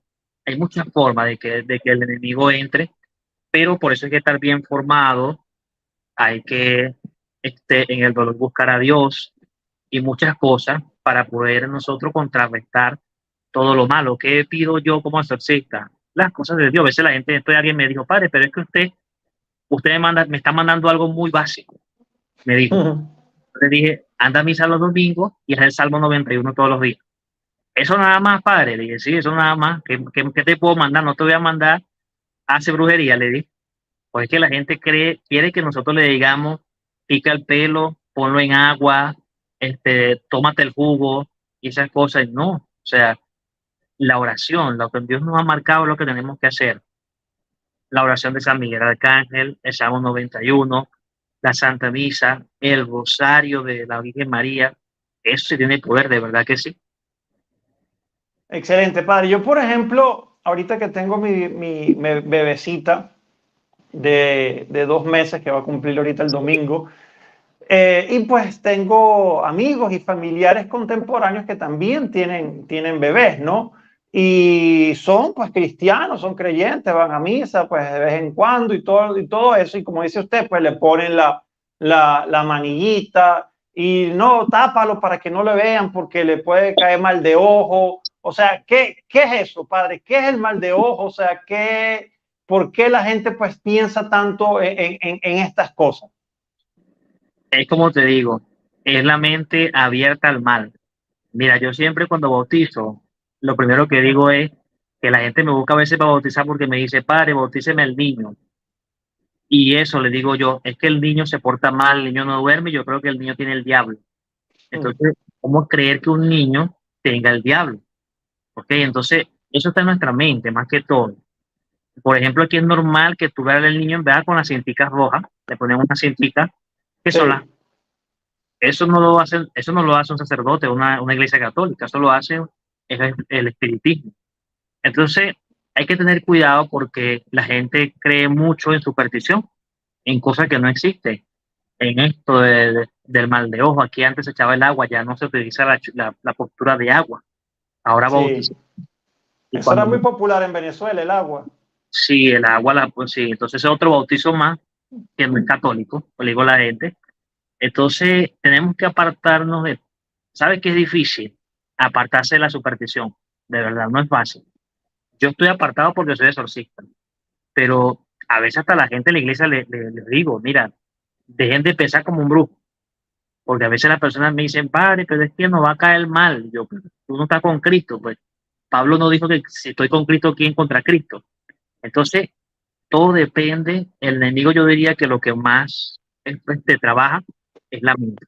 Hay muchas formas de que el enemigo entre, pero por eso hay que estar bien formado, hay que en el dolor buscar a Dios y muchas cosas para poder nosotros contrarrestar todo lo malo. ¿Qué pido yo como exorcista? Las cosas de Dios. A veces la gente, después alguien me dijo, padre, pero es que usted me está mandando algo muy básico. Me dijo, le dije, anda a misa los domingos y haz el Salmo 91 todos los días. Eso nada más, padre. Le dije, sí, eso nada más. ¿Qué te puedo mandar? No te voy a mandar, hace brujería, le dije. Pues es que la gente quiere que nosotros le digamos, pica el pelo, ponlo en agua, tómate el jugo y esas cosas. Y no, o sea, la oración, lo que Dios nos ha marcado es lo que tenemos que hacer. La oración de San Miguel Arcángel, el Salmo 91, la Santa Misa, el Rosario de la Virgen María. Eso sí tiene poder, de verdad que sí. excelente, padre. Yo, por ejemplo, ahorita que tengo mi bebecita de 2 meses que va a cumplir ahorita el domingo, y pues tengo amigos y familiares contemporáneos que también tienen bebés, ¿no? Y son pues cristianos, son creyentes, van a misa pues de vez en cuando y todo eso. Y como dice usted, pues le ponen la manillita y no, tápalo para que no le vean porque le puede caer mal de ojo. O sea, ¿qué es eso, padre? ¿Qué es el mal de ojo? O sea, ¿por qué la gente pues piensa tanto en estas cosas? Es como te digo, es la mente abierta al mal. Mira, yo siempre cuando bautizo, lo primero que digo es que la gente me busca a veces para bautizar porque me dice, padre, bautíceme al niño. Y eso le digo yo, es que el niño se porta mal, el niño no duerme, yo creo que el niño tiene el diablo. Mm, Entonces, ¿cómo creer que un niño tenga el diablo? ¿Ok? Entonces, eso está en nuestra mente, más que todo. Por ejemplo, aquí es normal que tú veas al niño en verdad con las cinticas rojas, le ponemos unas cinticas que son las. sí. Eso no lo hace un sacerdote, una iglesia católica, eso lo hace el espiritismo. Entonces, hay que tener cuidado porque la gente cree mucho en superstición, en cosas que no existen. En esto del mal de ojo, aquí antes se echaba el agua, ya no se utiliza la postura de agua. Ahora bautiza. Sí, Y eso era cuando muy popular en Venezuela, el agua. sí, el agua, pues sí, entonces es otro bautizo más que no es católico, le digo a la gente. Entonces, tenemos que apartarnos de, ¿sabes qué es difícil? Apartarse de la superstición, de verdad, no es fácil. Yo estoy apartado porque soy exorcista, pero a veces hasta la gente de la iglesia le digo, mira, dejen de pensar como un brujo, porque a veces las personas me dicen, padre, pero es que no va a caer mal. Yo, "Pero tú no estás con Cristo, pues Pablo no dijo que si estoy con Cristo, ¿quién contra Cristo? Entonces, todo depende, el enemigo yo diría que lo que más te trabaja es la mente,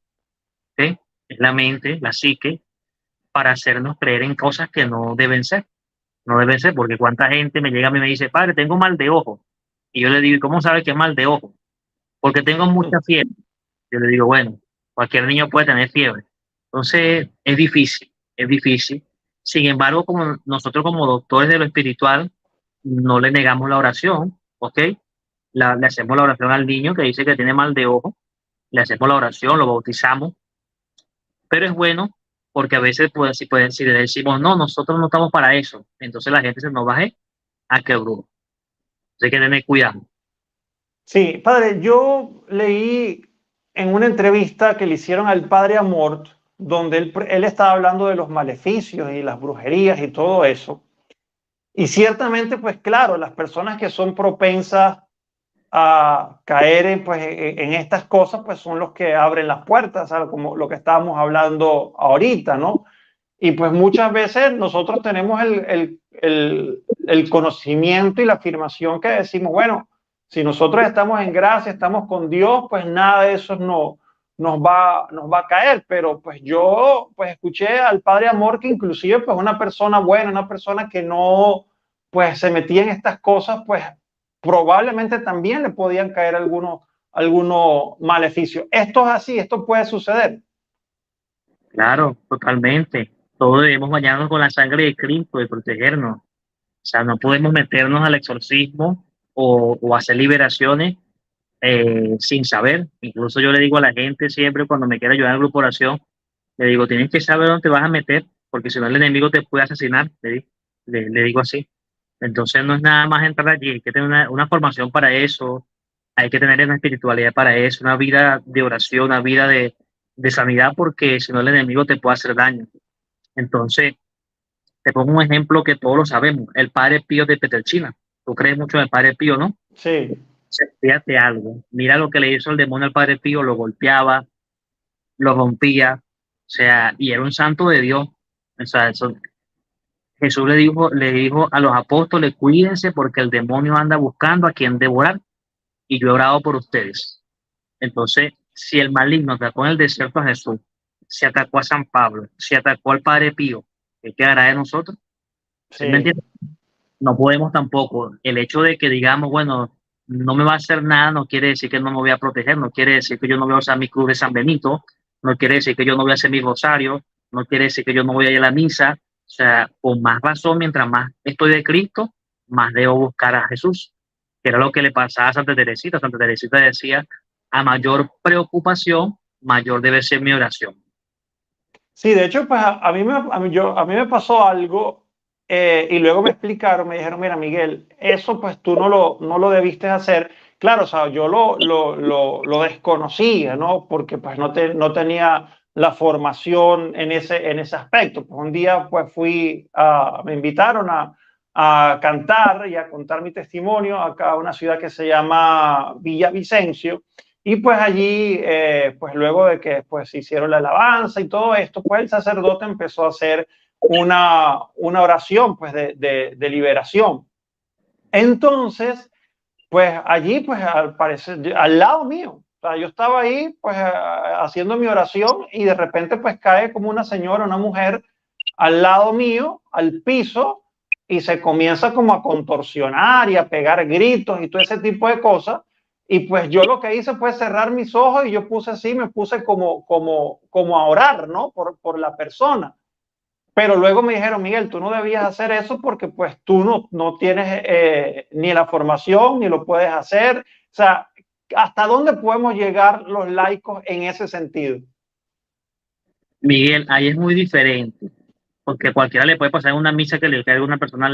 ¿ok? Es la mente, la psique, para hacernos creer en cosas que no deben ser. No deben ser, porque cuánta gente me llega a mí y me dice, padre, tengo mal de ojo. Y yo le digo, ¿y cómo sabe que es mal de ojo? Porque tengo mucha fiebre. Yo le digo, bueno, cualquier niño puede tener fiebre. Entonces, es difícil, es difícil. Sin embargo, como nosotros como doctores de lo espiritual, no le negamos la oración, ¿ok? Le hacemos la oración al niño que dice que tiene mal de ojo, le hacemos la oración, lo bautizamos, pero es bueno porque a veces si le decimos, no, nosotros no estamos para eso, entonces la gente se nos baje a que brujo. Hay que tener cuidado. Sí, padre, yo leí en una entrevista que le hicieron al padre Amort, donde él estaba hablando de los maleficios y las brujerías y todo eso. Y ciertamente, pues claro, las personas que son propensas a caer en estas cosas, pues son los que abren las puertas, ¿sabes? Como lo que estábamos hablando ahorita, ¿no? Y pues muchas veces nosotros tenemos el conocimiento y la afirmación que decimos, bueno, Si nosotros estamos en gracia, estamos con Dios, pues nada de eso nos va a caer. Pero pues yo pues escuché al Padre Amor que inclusive pues una persona buena, una persona que no pues se metía en estas cosas, pues probablemente también le podían caer algunos maleficios. Esto es así, esto puede suceder. Claro, totalmente. Todos debemos bañarnos con la sangre de Cristo y protegernos. O sea, no podemos meternos al exorcismo o hacer liberaciones sin saber. Incluso yo le digo a la gente siempre cuando me quiera ayudar en el grupo de oración, le digo, tienes que saber dónde te vas a meter, porque si no el enemigo te puede asesinar, le digo así. Entonces no es nada más entrar allí, hay que tener una formación para eso, hay que tener una espiritualidad para eso, una vida de oración, una vida de sanidad, porque si no el enemigo te puede hacer daño. Entonces, te pongo un ejemplo que todos lo sabemos, el Padre Pío de Petrelcina. Tú crees mucho en el Padre Pío, ¿no? Sí, Fíjate algo, mira lo que le hizo el demonio al Padre Pío, lo golpeaba, lo rompía, o sea, y era un santo de Dios. O sea, Jesús le dijo a los apóstoles, cuídense porque el demonio anda buscando a quien devorar y yo he orado por ustedes. Entonces, si el maligno atacó en el desierto a Jesús, si atacó a San Pablo, si atacó al Padre Pío, ¿qué quedará de nosotros? ¿Sí me sí. entiendes? No podemos tampoco. El hecho de que digamos, bueno, no me va a hacer nada, no quiere decir que no me voy a proteger, no quiere decir que yo no voy a usar mi cruz de San Benito, no quiere decir que yo no voy a hacer mi rosario, no quiere decir que yo no voy a ir a la misa. O sea, con más razón, mientras más estoy de Cristo, más debo buscar a Jesús, que era lo que le pasaba a Santa Teresita. Santa Teresita decía, a mayor preocupación, mayor debe ser mi oración. Sí, de hecho, pues a mí me pasó algo y luego me explicaron, me dijeron, mira, Miguel, eso pues tú no lo debiste hacer. Claro, o sea, yo lo desconocía, ¿no? Porque pues no tenía la formación en ese aspecto. Pues un día pues me invitaron a cantar y a contar mi testimonio acá a una ciudad que se llama Villavicencio. Y pues allí, pues luego de que pues se hicieron la alabanza y todo esto, pues el sacerdote empezó a hacer una oración pues de liberación. Entonces, pues allí, pues al parecer, al lado mío, o sea, yo estaba ahí pues haciendo mi oración y de repente pues cae como una señora, una mujer al lado mío, al piso, y se comienza como a contorsionar y a pegar gritos y todo ese tipo de cosas. Y pues yo lo que hice fue cerrar mis ojos y yo puse así, me puse como a orar, ¿no? Por la persona. Pero luego me dijeron, Miguel, tú no debías hacer eso porque pues tú no tienes ni la formación ni lo puedes hacer. O sea, ¿hasta dónde podemos llegar los laicos en ese sentido? Miguel, ahí es muy diferente, porque cualquiera le puede pasar en una misa que le caiga una persona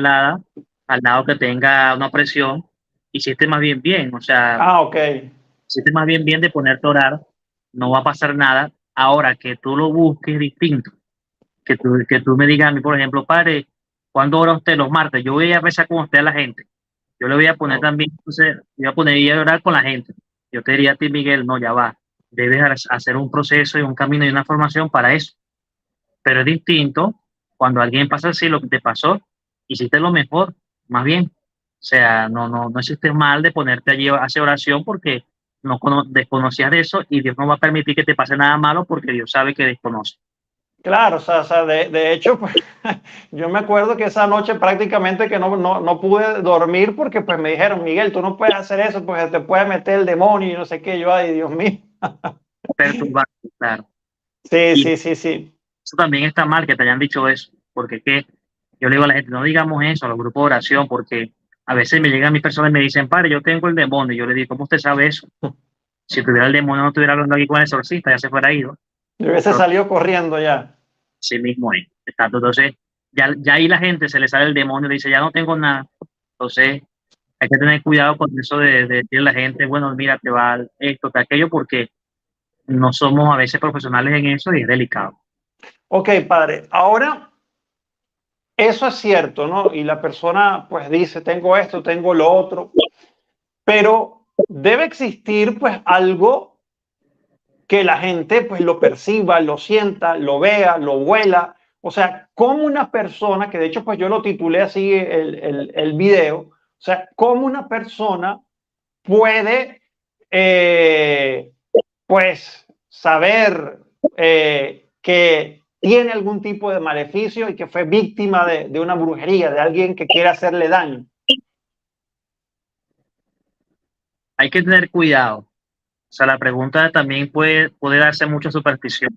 al lado que tenga una presión, hiciste más bien, o sea, Ah, ok. hiciste más bien de ponerte a orar, no va a pasar nada. Ahora que tú lo busques distinto, que tú me digas a mí, por ejemplo, padre, ¿cuándo ora usted los martes? Yo voy a rezar con usted a la gente. Yo le voy a poner también, entonces, voy a poner y a orar con la gente. Yo te diría a ti, Miguel, no, ya va. Debes hacer un proceso y un camino y una formación para eso. Pero es distinto cuando alguien pasa así lo que te pasó, hiciste lo mejor, más bien. O sea, no hiciste mal de ponerte allí a hacer oración porque desconocías de eso y Dios no va a permitir que te pase nada malo porque Dios sabe que desconoce. Claro, o sea, de hecho, pues yo me acuerdo que esa noche prácticamente que no pude dormir porque pues me dijeron, Miguel, tú no puedes hacer eso porque te puede meter el demonio y no sé qué. Yo, ay, Dios mío. Perturbar, claro. Sí, Y sí, sí, sí. eso también está mal que te hayan dicho eso, porque que yo le digo a la gente, no digamos eso a los grupos de oración, porque a veces me llegan mis personas y me dicen, padre, yo tengo el demonio. Y yo le digo, ¿cómo usted sabe eso? Si tuviera el demonio, no estuviera hablando aquí con el exorcista, ya se fuera ido. Yo hubiese Pero salido corriendo ya. sí mismo es. Exacto. Entonces, ya ahí la gente se le sale el demonio y dice, ya no tengo nada. Entonces, hay que tener cuidado con eso de decirle a la gente, bueno, mira, te va esto, te aquello, porque no somos a veces profesionales en eso y es delicado. Ok, padre, ahora eso es cierto, ¿no? Y la persona pues dice, tengo esto, tengo lo otro, pero debe existir pues algo que la gente pues lo perciba, lo sienta, lo vea, lo huela. O sea, como una persona, que de hecho pues yo lo titulé así el video, o sea, como una persona puede, pues, saber que tiene algún tipo de maleficio y que fue víctima de una brujería, de alguien que quiere hacerle daño? Hay que tener cuidado. O sea, la pregunta también puede darse mucha superstición.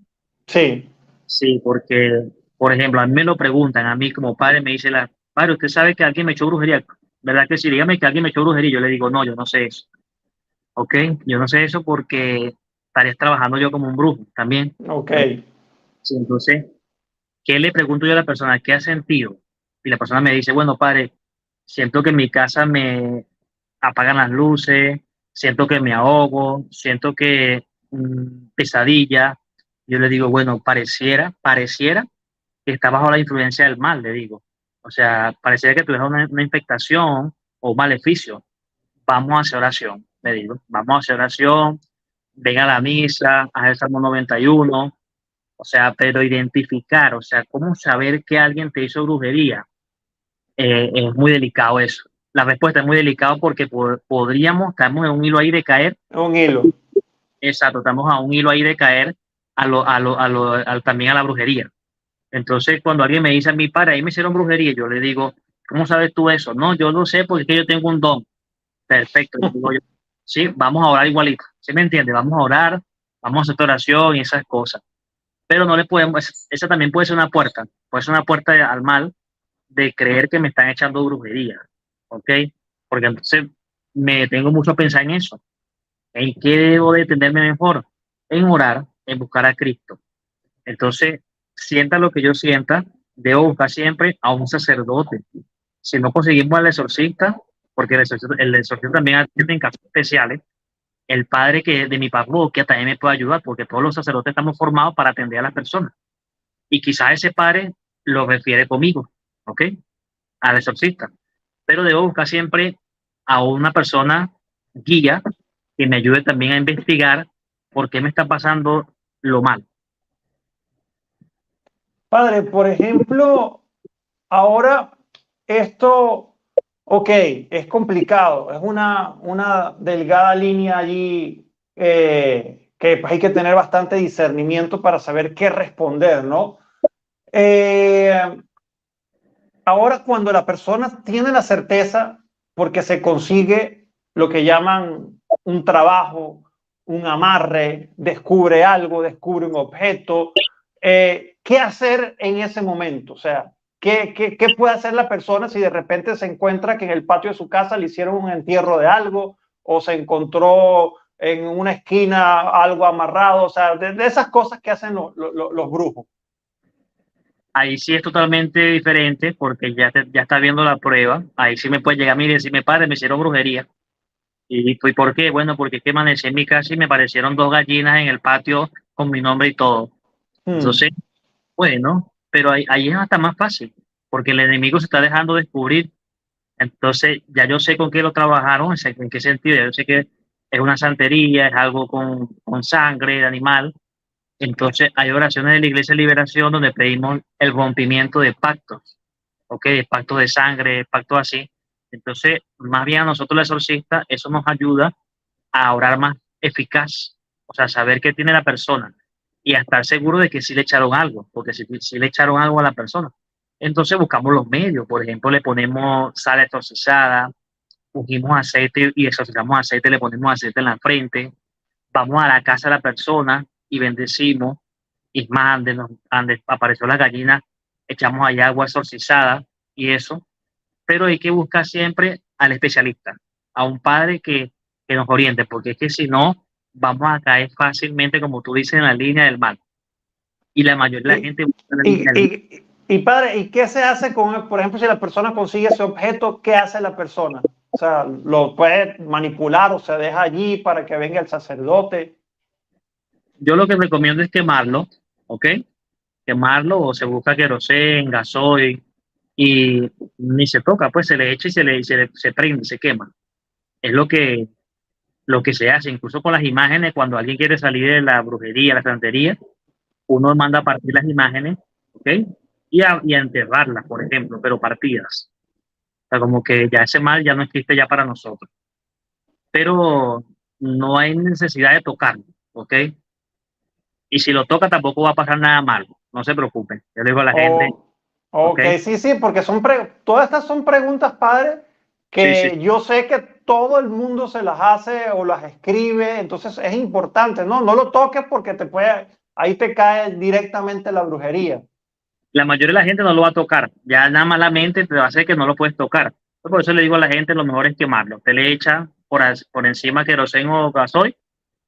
Sí, Sí, porque, por ejemplo, a mí me lo preguntan, a mí como padre me dice padre, ¿usted sabe que alguien me echó brujería? ¿Verdad que sí? Dígame que alguien me echó brujería. Yo le digo, no, yo no sé eso. ¿Ok? Yo no sé eso porque estaría trabajando yo como un brujo también. ok. Sí, entonces, ¿qué le pregunto yo a la persona? ¿Qué ha sentido? Y la persona me dice, bueno, padre, siento que en mi casa me apagan las luces, siento que me ahogo, siento que pesadilla. Yo le digo, bueno, pareciera que está bajo la influencia del mal, le digo. O sea, pareciera que tuvieras una infectación o un maleficio. Vamos a hacer oración, le digo. Vamos a hacer oración, ven a la misa, haz el Salmo 91. O sea, pero identificar, o sea, cómo saber que alguien te hizo brujería, es muy delicado eso. La respuesta es muy delicado porque estamos en un hilo ahí de caer. Un hilo. Exacto, estamos a un hilo ahí de caer también a la brujería. Entonces, cuando alguien me dice a mi padre, ahí me hicieron brujería, yo le digo, ¿cómo sabes tú eso? No, yo lo sé porque es que yo tengo un don. Perfecto, le digo yo. Sí, vamos a orar igualito. ¿Sí me entiende? Vamos a orar, vamos a hacer oración y esas cosas. Pero no le podemos, esa también puede ser una puerta al mal de creer que me están echando brujería, ¿ok? Porque entonces me detengo mucho a pensar en eso. ¿En qué debo de tenerme mejor? En orar, en buscar a Cristo. Entonces, sienta lo que yo sienta, debo buscar siempre a un sacerdote. Si no conseguimos al exorcista, porque el exorcista también atiende en casos especiales, el padre de mi parroquia también me puede ayudar, porque todos los sacerdotes estamos formados para atender a las personas. Y quizás ese padre lo refiere conmigo, ¿ok? Al exorcista. Pero debo buscar siempre a una persona guía que me ayude también a investigar por qué me está pasando lo mal. Padre, por ejemplo, ahora esto, ok, es complicado, es una delgada línea allí, que pues, hay que tener bastante discernimiento para saber qué responder, ¿no? Eh, Ahora, cuando la persona tiene la certeza porque se consigue lo que llaman un trabajo, un amarre, descubre algo, descubre un objeto, ¿qué hacer en ese momento? O sea, ¿qué puede hacer la persona si de repente se encuentra que en el patio de su casa le hicieron un entierro de algo o se encontró en una esquina algo amarrado? O sea, de esas cosas que hacen los brujos. Ahí sí es totalmente diferente porque ya está viendo la prueba. Ahí sí me puede llegar a mí y decirme, padre, me hicieron brujería. ¿Y por qué? Bueno, porque es que amanecí en mi casa y me aparecieron dos gallinas en el patio con mi nombre y todo. Hmm. Entonces, bueno, pero ahí es hasta más fácil, porque el enemigo se está dejando descubrir. Entonces, ya yo sé con qué lo trabajaron, en qué sentido. Ya yo sé que es una santería, es algo con sangre de animal. Entonces, hay oraciones de la Iglesia de Liberación donde pedimos el rompimiento de pactos, ¿ok? Pactos de sangre, pactos así. Entonces, más bien a nosotros, los exorcistas, eso nos ayuda a orar más eficaz, o sea, saber qué tiene la persona y a estar seguro de que sí le echaron algo, porque si le echaron algo a la persona. Entonces, buscamos los medios, por ejemplo, le ponemos sal exorcizada, ungimos aceite y exorcizamos aceite, le ponemos aceite en la frente, vamos a la casa de la persona y bendecimos, y más, donde apareció la gallina, echamos ahí agua exorcizada y eso, pero hay que buscar siempre al especialista, a un padre que nos oriente, porque es que si no, vamos a caer fácilmente, como tú dices, en la línea del mal. Y la mayoría de la Y, gente busca la línea y, del mal. y padre, ¿y qué se hace con, por ejemplo, si la persona consigue ese objeto, qué hace la persona? O sea, lo puede manipular o se deja allí para que venga el sacerdote. Yo lo que recomiendo es quemarlo, ¿ok? Quemarlo o se busca querosén, gasoil y ni se toca, pues se le echa y se prende, se quema. Es lo que se hace, incluso con las imágenes, cuando alguien quiere salir de la brujería, la santería, uno manda a partir las imágenes, ¿ok? Y a enterrarlas, por ejemplo, pero partidas. O sea, como que ya ese mal ya no existe ya para nosotros. pero no hay necesidad de tocarlo, ¿ok? Y si lo toca tampoco va a pasar nada malo, no se preocupen. Yo le digo a la gente, O, ¿ok? ok, sí, sí, porque todas estas son preguntas, padre, Sí, sí, que yo sé que todo el mundo se las hace o las escribe, entonces es importante, ¿no? No lo toques porque ahí te cae directamente la brujería. la mayoría de la gente no lo va a tocar, ya nada malamente te va a hacer que no lo puedes tocar. Por eso le digo a la gente, lo mejor es quemarlo. Te le echa por encima queroseno o gasoil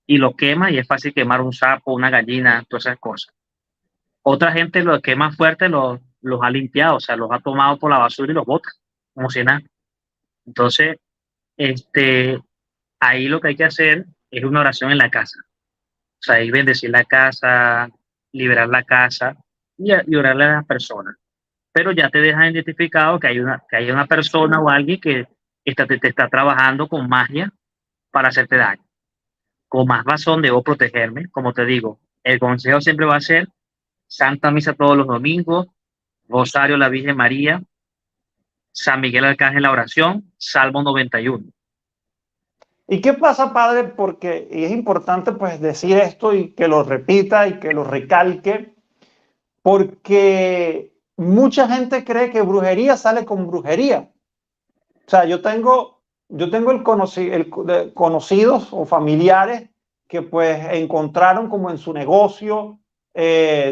y lo quema y es fácil quemar un sapo, una gallina, todas esas cosas. Otra gente lo quema fuerte, los ha limpiado, o sea, los ha tomado por la basura y los bota, como si nada. Entonces, este, ahí lo que hay que hacer es una oración en la casa. O sea, ahí bendecir la casa, liberar la casa y orarle a las personas. Pero ya te dejan identificado que hay una persona o alguien que te está trabajando con magia para hacerte daño. Con más razón debo protegerme, como te digo. El consejo siempre va a ser Santa Misa todos los domingos, Rosario a la Virgen María, San Miguel Arcángel la oración, Salmo 91. ¿Y qué pasa, padre? Porque y es importante pues decir esto y que lo repita y que lo recalque, porque mucha gente cree que brujería sale con brujería. O sea, yo tengo conocidos o familiares que pues encontraron como en su negocio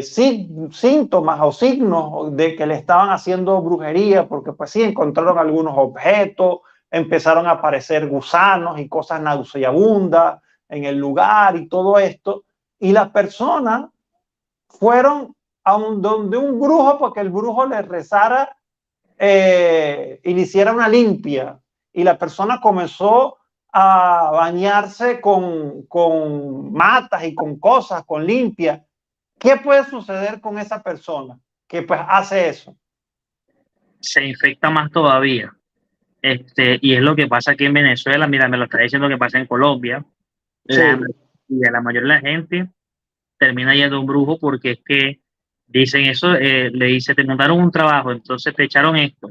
síntomas o signos de que le estaban haciendo brujería, porque pues sí, encontraron algunos objetos, empezaron a aparecer gusanos y cosas nauseabundas en el lugar y todo esto. Y las personas fueron donde un brujo porque el brujo les rezara y le hiciera una limpia y la persona comenzó a bañarse con matas y con cosas, con limpia. ¿Qué puede suceder con esa persona que pues hace eso? Se infecta más todavía. Y es lo que pasa aquí en Venezuela. Mira, me lo está diciendo que pasa en Colombia. Sí. Y a la mayoría de la gente termina yendo a un brujo porque es que dicen eso, le dice, te mandaron un trabajo, entonces te echaron esto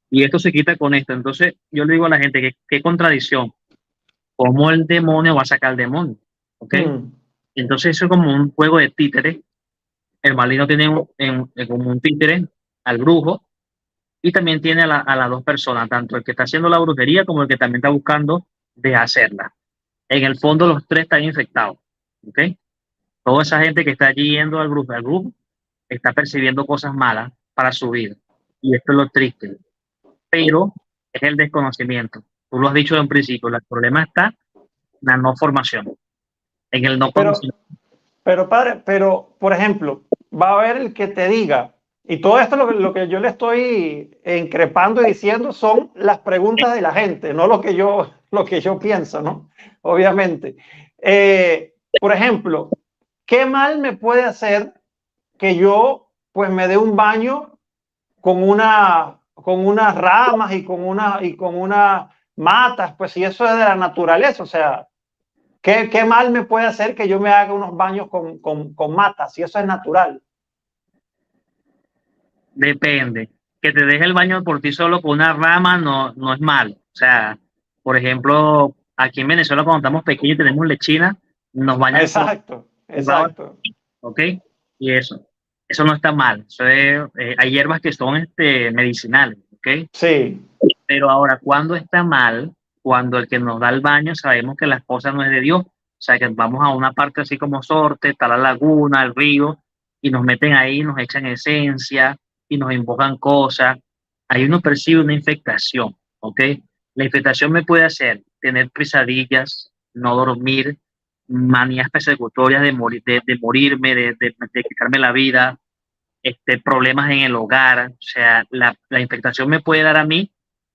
y esto se quita con esto. Entonces yo le digo a la gente que qué contradicción, cómo el demonio va a sacar al demonio, ¿ok? Mm. Entonces eso es como un juego de títeres. El maligno tiene como un títere al brujo y también tiene a las dos personas, tanto el que está haciendo la brujería como el que también está buscando deshacerla. En el fondo los tres están infectados, ¿ok? Toda esa gente que está allí yendo al grupo está percibiendo cosas malas para su vida. Y esto es lo triste. Pero es el desconocimiento. Tú lo has dicho en principio, el problema está en la no formación, en el no Pero, conocimiento. pero padre, pero por ejemplo, va a haber el que te diga, y todo esto lo que yo le estoy increpando y diciendo son las preguntas de la gente, no lo que yo pienso, ¿no? Obviamente. Por ejemplo, ¿qué mal me puede hacer que yo pues me dé un baño con unas ramas y con unas matas? Pues si eso es de la naturaleza, o sea, ¿qué mal me puede hacer que yo me haga unos baños con matas si eso es natural? Depende. Que te deje el baño por ti solo con una rama no es malo. O sea, por ejemplo, aquí en Venezuela cuando estamos pequeños y tenemos lechina, nos bañan con Exacto, jugado, exacto. ¿ok? Y eso no está mal. Hay hierbas que son medicinales, ¿ok? Sí. Pero ahora, ¿cuándo está mal? Cuando el que nos da el baño sabemos que la cosa no es de Dios. O sea, que vamos a una parte así como Sorte, está la laguna, el río, y nos meten ahí, nos echan esencia y nos invocan cosas. Ahí uno percibe una infectación, ¿ok? La infectación me puede hacer tener pesadillas, no dormir, manías persecutorias de morirme, de quitarme la vida, problemas en el hogar. O sea, la infectación me puede dar a mí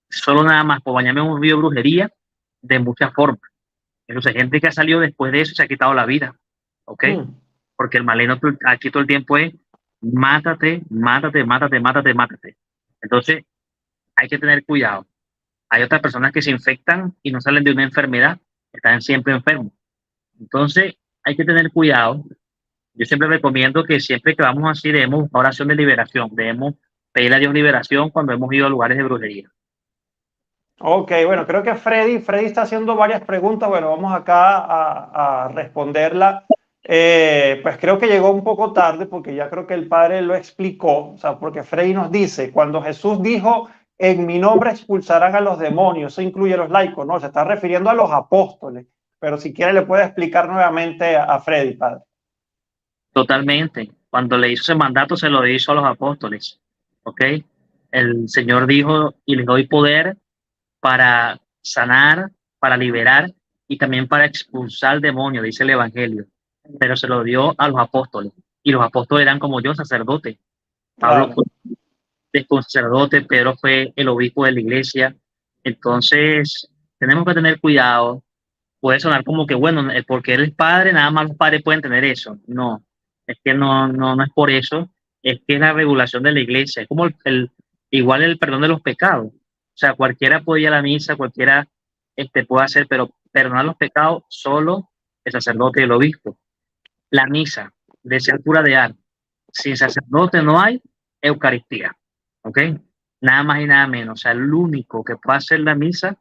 solo nada más por bañarme en un río de brujería de muchas formas. Entonces, gente que ha salido después de eso se ha quitado la vida, ¿ok? Mm. Porque el maligno aquí todo el tiempo es mátate, mátate, mátate, mátate, mátate. Entonces, hay que tener cuidado. Hay otras personas que se infectan y no salen de una enfermedad, están siempre enfermos. Entonces, hay que tener cuidado. Yo siempre recomiendo que siempre que vamos así debemos buscar oración de liberación, debemos pedirle a Dios liberación cuando hemos ido a lugares de brujería. Ok, bueno, creo que Freddy está haciendo varias preguntas. Bueno, vamos acá a responderla. Pues creo que llegó un poco tarde porque ya creo que el padre lo explicó. O sea, porque Freddy nos dice, cuando Jesús dijo, en mi nombre expulsarán a los demonios, eso incluye a los laicos, ¿no? Se está refiriendo a los apóstoles. Pero si quiere le puede explicar nuevamente a Freddy, padre. Totalmente. Cuando le hizo ese mandato, se lo hizo a los apóstoles. ¿Ok? El Señor dijo, y les doy poder para sanar, para liberar y también para expulsar demonios, dice el Evangelio. Pero se lo dio a los apóstoles. Y los apóstoles eran como yo, sacerdotes. Pablo Claro. fue un sacerdote, Pedro fue el obispo de la iglesia. Entonces, tenemos que tener cuidado. Puede sonar como que, bueno, porque él es padre, nada más los padres pueden tener eso. No, es que no es por eso, es que es la regulación de la iglesia, es como igual el perdón de los pecados. O sea, cualquiera puede ir a la misa, cualquiera puede hacer, pero perdonar los pecados solo el sacerdote y el obispo. La misa, decía el cura de Ars, sin sacerdote no hay Eucaristía, ¿ok? Nada más y nada menos. O sea, el único que puede hacer la misa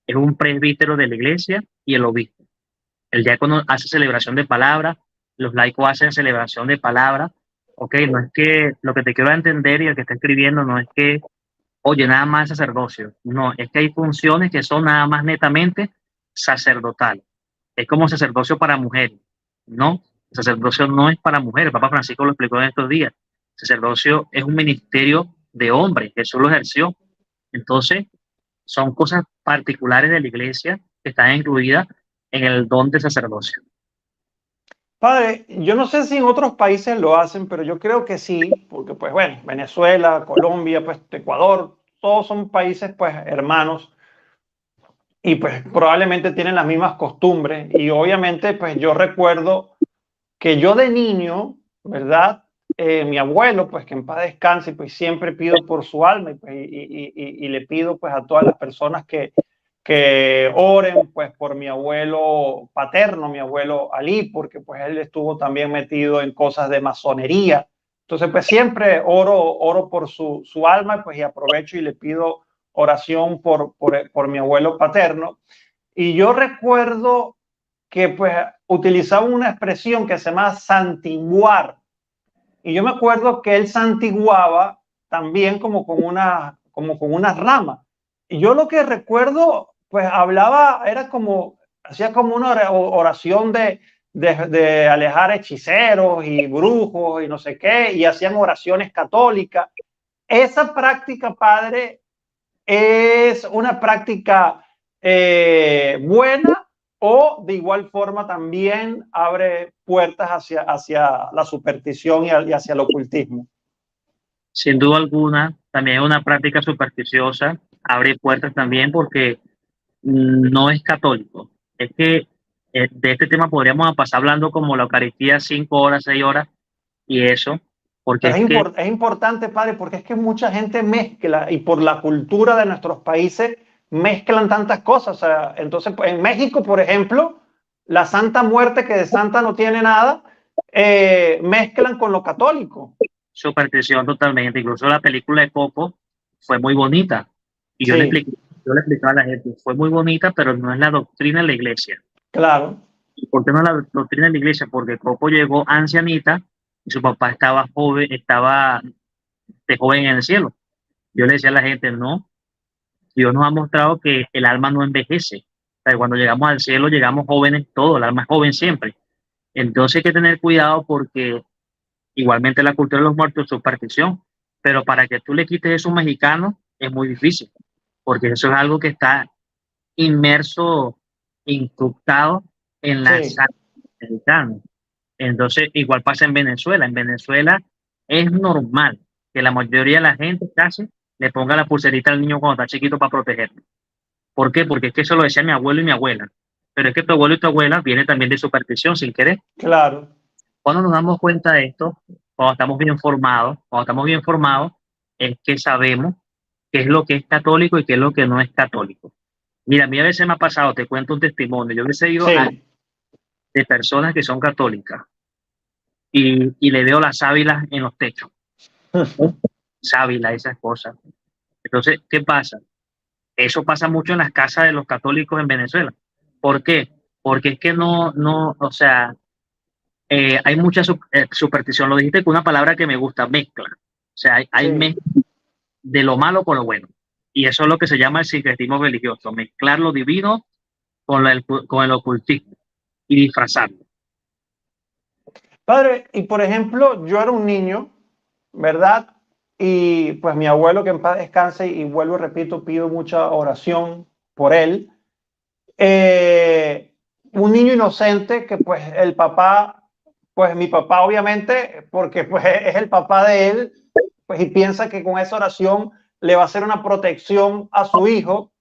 es un presbítero de la iglesia y el obispo. El diácono hace celebración de palabra, los laicos hacen celebración de palabra, ¿ok? No es que lo que te quiero entender y el que está escribiendo no es que, oye, nada más sacerdocio. No, es que hay funciones que son nada más netamente sacerdotales. Es como sacerdocio para mujeres. No, el sacerdocio no es para mujeres. Papa Francisco lo explicó en estos días. El sacerdocio es un ministerio de hombres. Jesús lo ejerció. Entonces, son cosas particulares de la iglesia que están incluidas en el don de sacerdocio. Padre, yo no sé si en otros países lo hacen, pero yo creo que sí, porque pues bueno, Venezuela, Colombia, pues Ecuador, todos son países pues hermanos y pues probablemente tienen las mismas costumbres y obviamente pues yo recuerdo que yo de niño, ¿verdad? Mi abuelo, pues que en paz descanse, pues siempre pido por su alma y, pues, y le pido pues a todas las personas que oren pues por mi abuelo paterno, mi abuelo Ali, porque pues él estuvo también metido en cosas de masonería. Entonces pues siempre oro por su alma pues y aprovecho y le pido oración por mi abuelo paterno. Y yo recuerdo que pues utilizaban una expresión que se llama santiguar. Y yo me acuerdo que él santiguaba también como con una rama. Y yo lo que recuerdo, pues hablaba, era como, hacía como una oración de alejar hechiceros y brujos y no sé qué, y hacían oraciones católicas. Esa práctica, padre, es una práctica buena o de igual forma también abre puertas hacia la superstición y hacia el ocultismo. Sin duda alguna, también es una práctica supersticiosa, abre puertas también porque no es católico. Es que de este tema podríamos pasar hablando como la Eucaristía 5 horas, 6 horas y eso, porque Pero es que es importante, padre, porque es que mucha gente mezcla y por la cultura de nuestros países mezclan tantas cosas. O sea, entonces, pues, en México, por ejemplo, la Santa Muerte, que de santa no tiene nada, mezclan con lo católico. superstición totalmente, incluso la película de Coco fue muy bonita y Sí, yo le explicaba a la gente, fue muy bonita, pero no es la doctrina de la iglesia. claro. ¿Y por qué no es la doctrina de la iglesia? Porque Coco llegó ancianita y su papá estaba joven, estaba de joven en el cielo. Yo le decía a la gente, no, Dios nos ha mostrado que el alma no envejece. O sea, cuando llegamos al cielo llegamos jóvenes todos, el alma es joven siempre. Entonces hay que tener cuidado porque igualmente la cultura de los muertos es superstición, pero para que tú le quites eso a un mexicano es muy difícil, porque eso es algo que está inmerso, incrustado en la Sí, sangre mexicana. Entonces, igual pasa en Venezuela. En Venezuela es normal que la mayoría de la gente casi le ponga la pulserita al niño cuando está chiquito para protegerlo. ¿Por qué? Porque es que eso lo decía mi abuelo y mi abuela. Pero es que tu abuelo y tu abuela vienen también de superstición sin querer. claro. Cuando nos damos cuenta de esto, cuando estamos bien formados, es que sabemos qué es lo que es católico y qué es lo que no es católico. Mira, a mí a veces me ha pasado, te cuento un testimonio, yo he seguido a Sí. de personas que son católicas y le veo las sábilas en los techos, ¿no? Sábila, esas cosas. Entonces, ¿qué pasa? Eso pasa mucho en las casas de los católicos en Venezuela. ¿Por qué? Porque es que o sea, hay mucha superstición. Lo dijiste con una palabra que me gusta, mezcla. O sea, hay Sí. mezcla de lo malo con lo bueno. Y eso es lo que se llama el sincretismo religioso, mezclar lo divino con el ocultismo y disfrazarlo. Padre, y por ejemplo, yo era un niño, ¿verdad? Y pues mi abuelo, que en paz descanse, y vuelvo y repito, pido mucha oración por él. Un niño inocente que pues el papá, pues mi papá obviamente, porque pues es el papá de él, pues y piensa que con esa oración le va a hacer una protección a su hijo.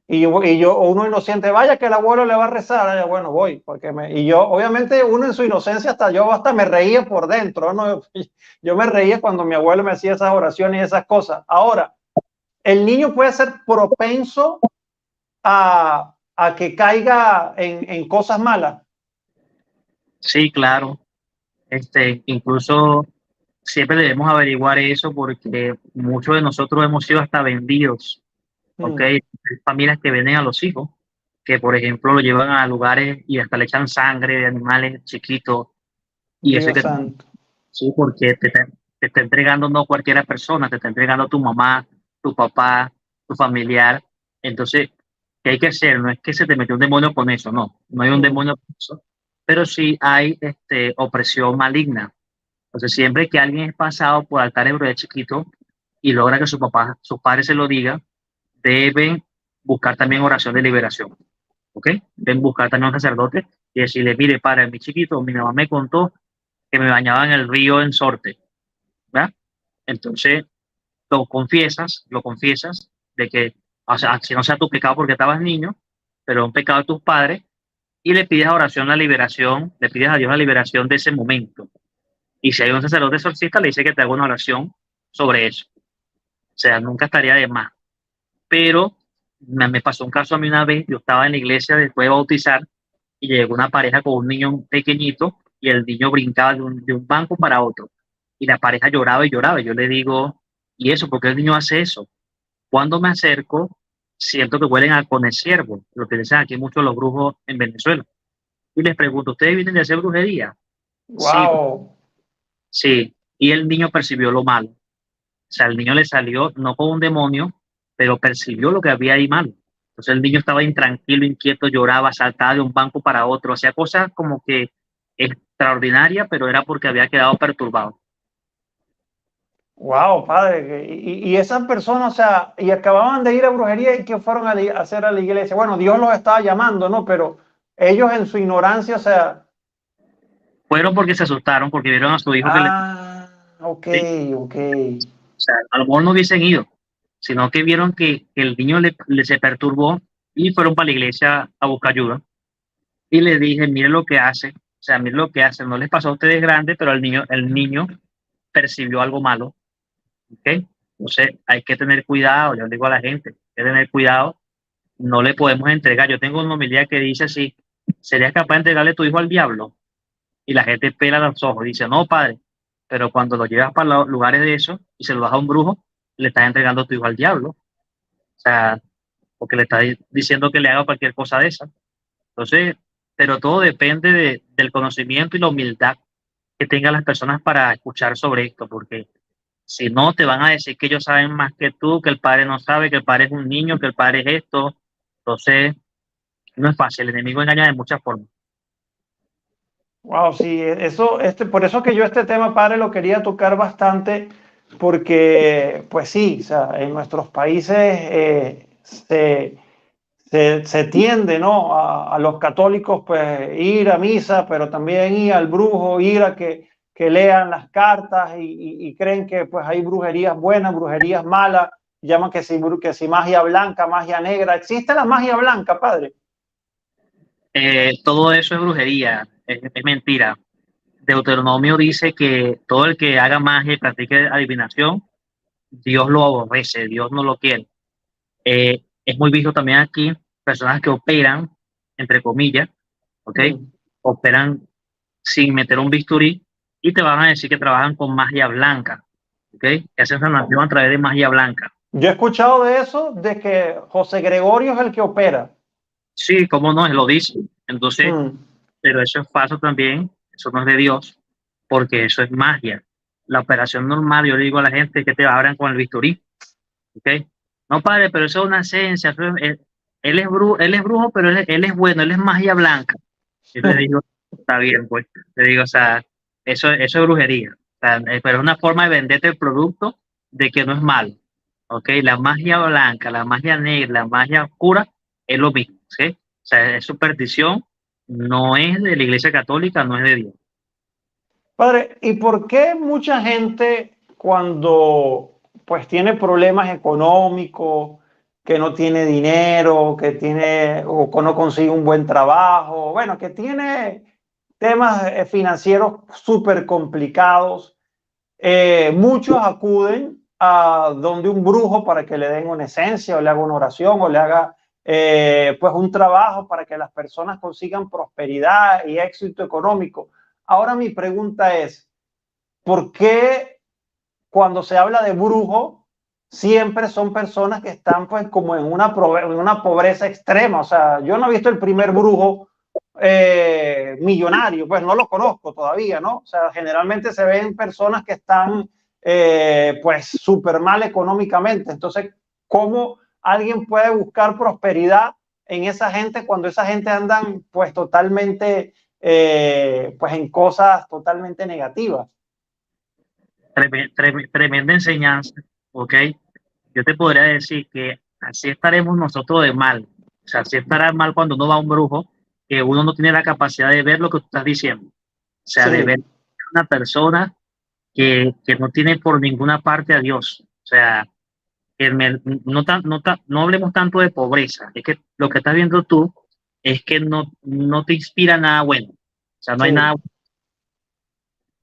Y yo, uno inocente, vaya que el abuelo le va a rezar, bueno, voy, y yo, obviamente, uno en su inocencia, hasta me reía por dentro, ¿no? Yo me reía cuando mi abuelo me hacía esas oraciones y esas cosas. Ahora, el niño puede ser propenso a que caiga en cosas malas. Sí, claro. Incluso siempre debemos averiguar eso porque muchos de nosotros hemos sido hasta vendidos, ¿ok? Mm, Hay familias que venden a los hijos, que por ejemplo lo llevan a lugares y hasta le echan sangre de animales chiquitos y eso hay Dios que, santo. sí, porque te está entregando no cualquiera persona, te está entregando tu mamá, tu papá, tu familiar. Entonces, ¿qué hay que hacer? No es que se te metió un demonio con eso, no hay un Mm, demonio con eso, pero sí hay opresión maligna. Entonces, siempre que alguien es pasado por altares de chiquito y logra que su papá, sus padres se lo digan, deben buscar también oración de liberación, ¿ok? Deben buscar también a un sacerdote y decirle, mire, padre, mi chiquito, mi mamá me contó que me bañaba en el río en Sorte, ¿verdad? Entonces, lo confiesas de que, o sea, si no sea tu pecado porque estabas niño, pero un pecado de tus padres, y le pides a oración la liberación, le pides a Dios la liberación de ese momento. Y si hay un sacerdote exorcista, le dice que te haga una oración sobre eso. O sea, nunca estaría de más. Pero me pasó un caso a mí una vez, yo estaba en la iglesia después de bautizar y llegó una pareja con un niño pequeñito y el niño brincaba de un banco para otro. Y la pareja lloraba y lloraba. Y yo le digo, ¿y eso? ¿Por qué el niño hace eso? Cuando me acerco, siento que huelen a con el ciervo, lo que dicen aquí muchos los brujos en Venezuela. Y les pregunto, ¿ustedes vienen de hacer brujería? Sí, wow. sí. Y el niño percibió lo malo. O sea, el niño le salió no con un demonio, pero percibió lo que había ahí malo. Entonces el niño estaba intranquilo, inquieto, lloraba, saltaba de un banco para otro, hacía cosas como que extraordinarias, pero era porque había quedado perturbado. Wow, padre. Y esas personas, o sea, y acababan de ir a brujería y que fueron a hacer a la iglesia. Bueno, Dios los estaba llamando, ¿no? Pero ellos en su ignorancia, o sea, Fueron porque se asustaron, porque vieron a su hijo que le... ok, ¿sí? ok. O sea, a lo mejor no hubiesen ido, sino que vieron que el niño se perturbó y fueron para la iglesia a buscar ayuda. Y le dije, mire lo que hace, o sea, mire lo que hace, no les pasó a ustedes grandes, pero el niño percibió algo malo, ¿ok? Entonces hay que tener cuidado, yo le digo a la gente, hay que tener cuidado, no le podemos entregar. Yo tengo una homilía que dice así, ¿serías capaz de entregarle tu hijo al diablo? Y la gente pela los ojos, dice, no, padre, pero cuando lo llevas para los lugares de eso y se lo das a un brujo, le estás entregando tu hijo al diablo. O sea, porque le estás diciendo que le haga cualquier cosa de esa. Entonces, pero todo depende del conocimiento y la humildad que tengan las personas para escuchar sobre esto, porque si no, te van a decir que ellos saben más que tú, que el padre no sabe, que el padre es un niño, que el padre es esto. Entonces, no es fácil, el enemigo engaña de muchas formas. Wow, sí, por eso que yo este tema, padre, lo quería tocar bastante, porque, pues sí, o sea, en nuestros países se tiende, ¿no? A los católicos, pues, ir a misa, pero también ir al brujo, ir a que lean las cartas y creen que, pues, hay brujerías buenas, brujerías malas, llaman que si magia blanca, magia negra. ¿Existe la magia blanca, padre? Todo eso es brujería, es mentira. Deuteronomio dice que todo el que haga magia y practique adivinación, Dios lo aborrece, Dios no lo quiere. Es muy visto también aquí personas que operan, entre comillas, ¿ok? Mm, Operan sin meter un bisturí y te van a decir que trabajan con magia blanca, ¿ok? Que hacen sanación a través de magia blanca. Yo he escuchado de eso, de que José Gregorio es el que opera. Sí, cómo no, él lo dice. Entonces, Mm. pero eso es falso también, eso no es de Dios, porque eso es magia. La operación normal, yo le digo a la gente que te abran con el bisturí, ¿ok? No, padre, pero eso es una esencia, él es brujo, pero él es bueno, él es magia blanca. Yo le digo, está bien, pues, le digo, o sea, eso es brujería, o sea, pero es una forma de venderte el producto de que no es malo, ¿ok? La magia blanca, la magia negra, la magia oscura es lo mismo, ¿sí? O sea, es superstición, no es de la Iglesia Católica, no es de Dios. Padre, ¿y por qué mucha gente cuando pues tiene problemas económicos, que no tiene dinero, que tiene o que no consigue un buen trabajo, bueno, que tiene temas financieros súper complicados, muchos acuden a donde un brujo para que le den una esencia o le haga una oración o le haga pues un trabajo para que las personas consigan prosperidad y éxito económico? Ahora mi pregunta es, ¿por qué cuando se habla de brujo siempre son personas que están pues como en una pobreza extrema? O sea, yo no he visto el primer brujo millonario, pues no lo conozco todavía, ¿no? O sea, generalmente se ven personas que están pues súper mal económicamente. Entonces, ¿cómo alguien puede buscar prosperidad en esa gente cuando esa gente andan pues totalmente pues en cosas totalmente negativas? Tremenda enseñanza, ¿ok? Yo te podría decir que así estaremos nosotros de mal, o sea, así estará mal cuando uno va a un brujo, que uno no tiene la capacidad de ver lo que tú estás diciendo, o sea, de ver Sí, una persona que no tiene por ninguna parte a Dios. O sea, no hablemos tanto de pobreza, es que lo que estás viendo tú es que no te inspira nada bueno. O sea, no hay nada. sí.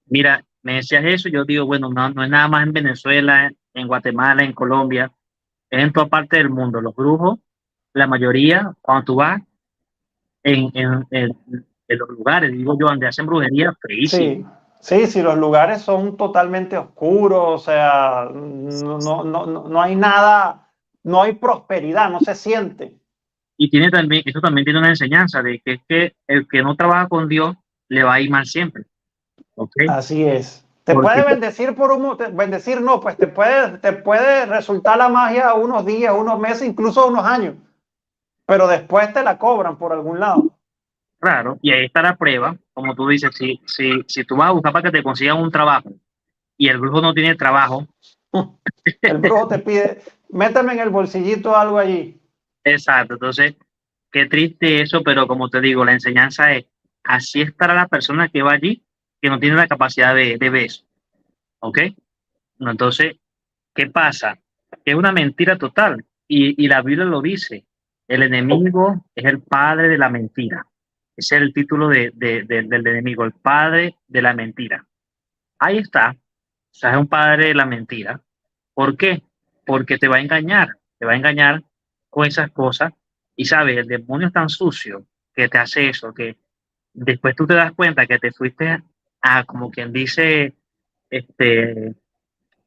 Mira, me decías eso, yo digo, bueno, no es nada más en Venezuela, en Guatemala, en Colombia, es en toda parte del mundo. Los brujos, la mayoría, cuando tú vas en los lugares, digo yo, donde hacen brujería, feísimo. Sí, sí, sí, los lugares son totalmente oscuros, o sea, no hay nada, no hay prosperidad, no se siente. Y tiene también, eso también tiene una enseñanza de que es que el que no trabaja con Dios le va a ir mal siempre, ¿ok? Así es. Te Porque, puede bendecir bendecir no, pues te puede resultar la magia unos días, unos meses, incluso unos años, pero después te la cobran por algún lado. claro, y ahí está la prueba, como tú dices, si tú vas a buscar para que te consigan un trabajo y el brujo no tiene trabajo, El brujo te pide, méteme en el bolsillito algo allí. exacto, entonces, qué triste eso, pero como te digo, la enseñanza es, así estará la persona que va allí, que no tiene la capacidad de ver eso, ¿ok? No, entonces, ¿qué pasa? Que es una mentira total, y la Biblia lo dice, el enemigo es el padre de la mentira. Ese es el título del enemigo, el padre de la mentira. Ahí está, o sea, es un padre de la mentira. ¿Por qué? Porque te va a engañar con esas cosas. Y sabes, el demonio es tan sucio que te hace eso, que después tú te das cuenta que te fuiste a, como quien dice, este,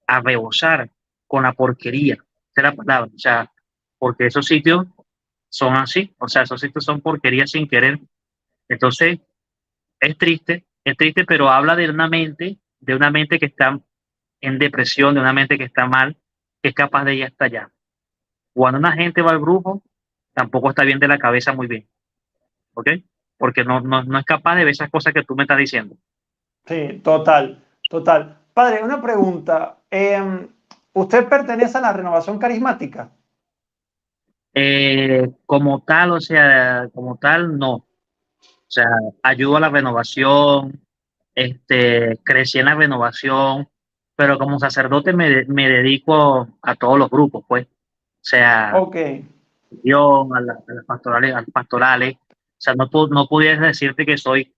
a rebosar con la porquería. Esa es la palabra. O sea, porque esos sitios son así, o sea, esos sitios son porquería sin querer. Entonces, es triste, pero habla de una mente que está en depresión, de una mente que está mal, que es capaz de ir hasta allá. Cuando una gente va al brujo, tampoco está bien de la cabeza muy bien, ¿ok? Porque no es capaz de ver esas cosas que tú me estás diciendo. Sí, total, total. Padre, una pregunta. ¿Usted pertenece a la renovación carismática? Como tal, o sea, como tal, no. O sea, ayudo a la renovación, crecí en la renovación, pero como sacerdote me dedico a todos los grupos, pues. O sea, Ok, a las pastorales, a las pastorales. O sea, no pudiera decirte que soy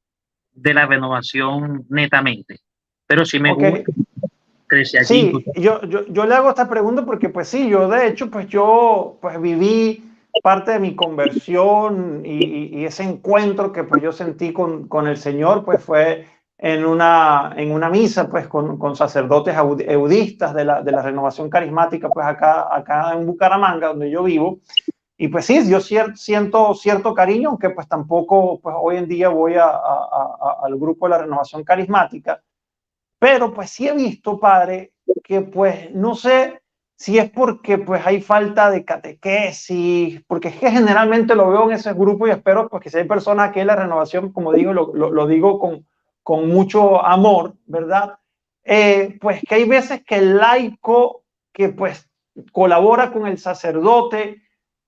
de la renovación netamente, pero sí me ok. gusta, crecí allí. Sí, yo le hago esta pregunta porque pues sí, yo de hecho pues yo pues viví parte de mi conversión y ese encuentro que pues yo sentí con el Señor pues fue en una misa, pues con sacerdotes eudistas de la renovación carismática, pues acá en Bucaramanga, donde yo vivo. Y pues sí, yo siento cierto cariño, aunque pues tampoco, pues hoy en día voy al grupo de la renovación carismática, pero pues sí he visto, padre, que pues no sé si es porque pues hay falta de catequesis, porque es que generalmente lo veo en ese grupo y espero pues que si hay personas que en la renovación, como digo, lo digo con mucho amor, ¿verdad? Pues que hay veces que el laico que pues colabora con el sacerdote,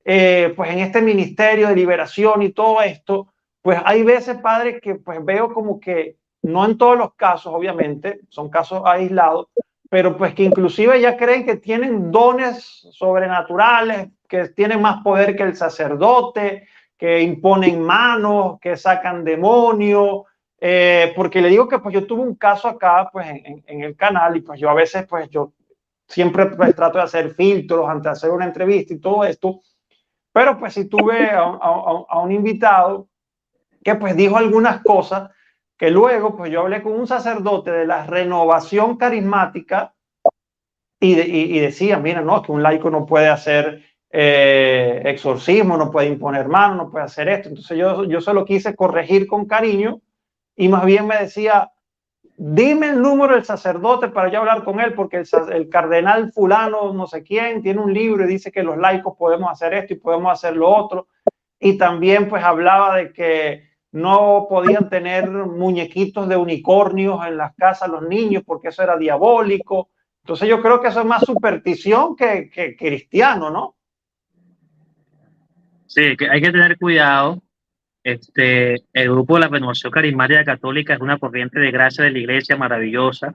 pues en este ministerio de liberación y todo esto, pues hay veces, padre, que pues veo como que no en todos los casos, obviamente, son casos aislados, pero pues que inclusive ya creen que tienen dones sobrenaturales, que tienen más poder que el sacerdote, que imponen manos, que sacan demonios, porque le digo que pues yo tuve un caso acá pues en el canal y pues yo a veces pues yo siempre pues trato de hacer filtros antes de hacer una entrevista y todo esto, pero pues si tuve a un invitado que pues dijo algunas cosas que luego pues yo hablé con un sacerdote de la renovación carismática y decía, mira, no, que un laico no puede hacer exorcismo, no puede imponer manos, no puede hacer esto. Entonces yo se lo quise corregir con cariño y más bien me decía, dime el número del sacerdote para yo hablar con él, porque el cardenal fulano, no sé quién, tiene un libro y dice que los laicos podemos hacer esto y podemos hacer lo otro. Y también pues hablaba de que no podían tener muñequitos de unicornios en las casas los niños porque eso era diabólico. Entonces yo creo que eso es más superstición que cristiano, ¿no? Sí, que hay que tener cuidado. El grupo de la Renovación Carismática Católica es una corriente de gracia de la Iglesia maravillosa.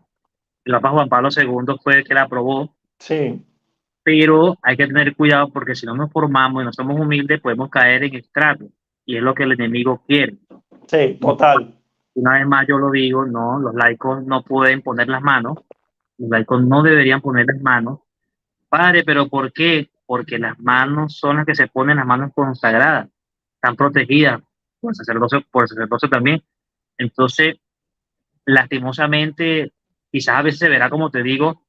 El Papa Juan Pablo II fue el que la aprobó, Sí, pero hay que tener cuidado porque si no nos formamos y no somos humildes, podemos caer en estrato, y es lo que el enemigo quiere. sí, total. Una vez más yo lo digo, no, los laicos no pueden poner las manos, los laicos no deberían poner las manos. Padre, pero ¿por qué? Porque las manos son las que se ponen, las manos consagradas, están protegidas por el sacerdocio también. Entonces, lastimosamente, quizás a veces se verá, como te digo,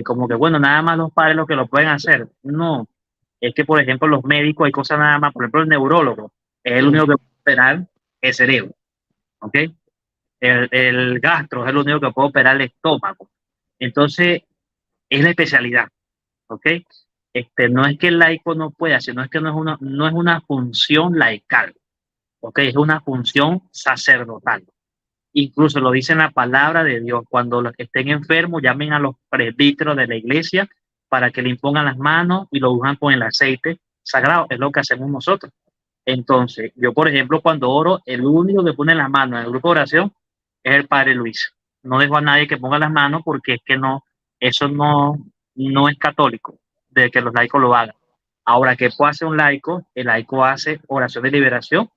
como que bueno, nada más los padres los que lo pueden hacer. No, es que por ejemplo los médicos hay cosas nada más, por ejemplo el neurólogo es el único Sí. que puede operar el cerebro, ¿ok? El gastro es el único que puede operar el estómago. Entonces, es la especialidad, ¿ok? No es que el laico no pueda, sino es que no es una función laical, ¿ok? Es una función sacerdotal. Incluso lo dice en la palabra de Dios, cuando los que estén enfermos llamen a los presbíteros de la iglesia para que le impongan las manos y lo unjan con el aceite sagrado. Es lo que hacemos nosotros. Entonces, yo, por ejemplo, cuando oro, el único que pone las manos en el grupo de oración es el Padre Luis. No dejo a nadie que ponga las manos porque es que no, eso no es católico, de que los laicos lo hagan. Ahora, ¿qué puede hacer un laico? El laico hace oración de liberación,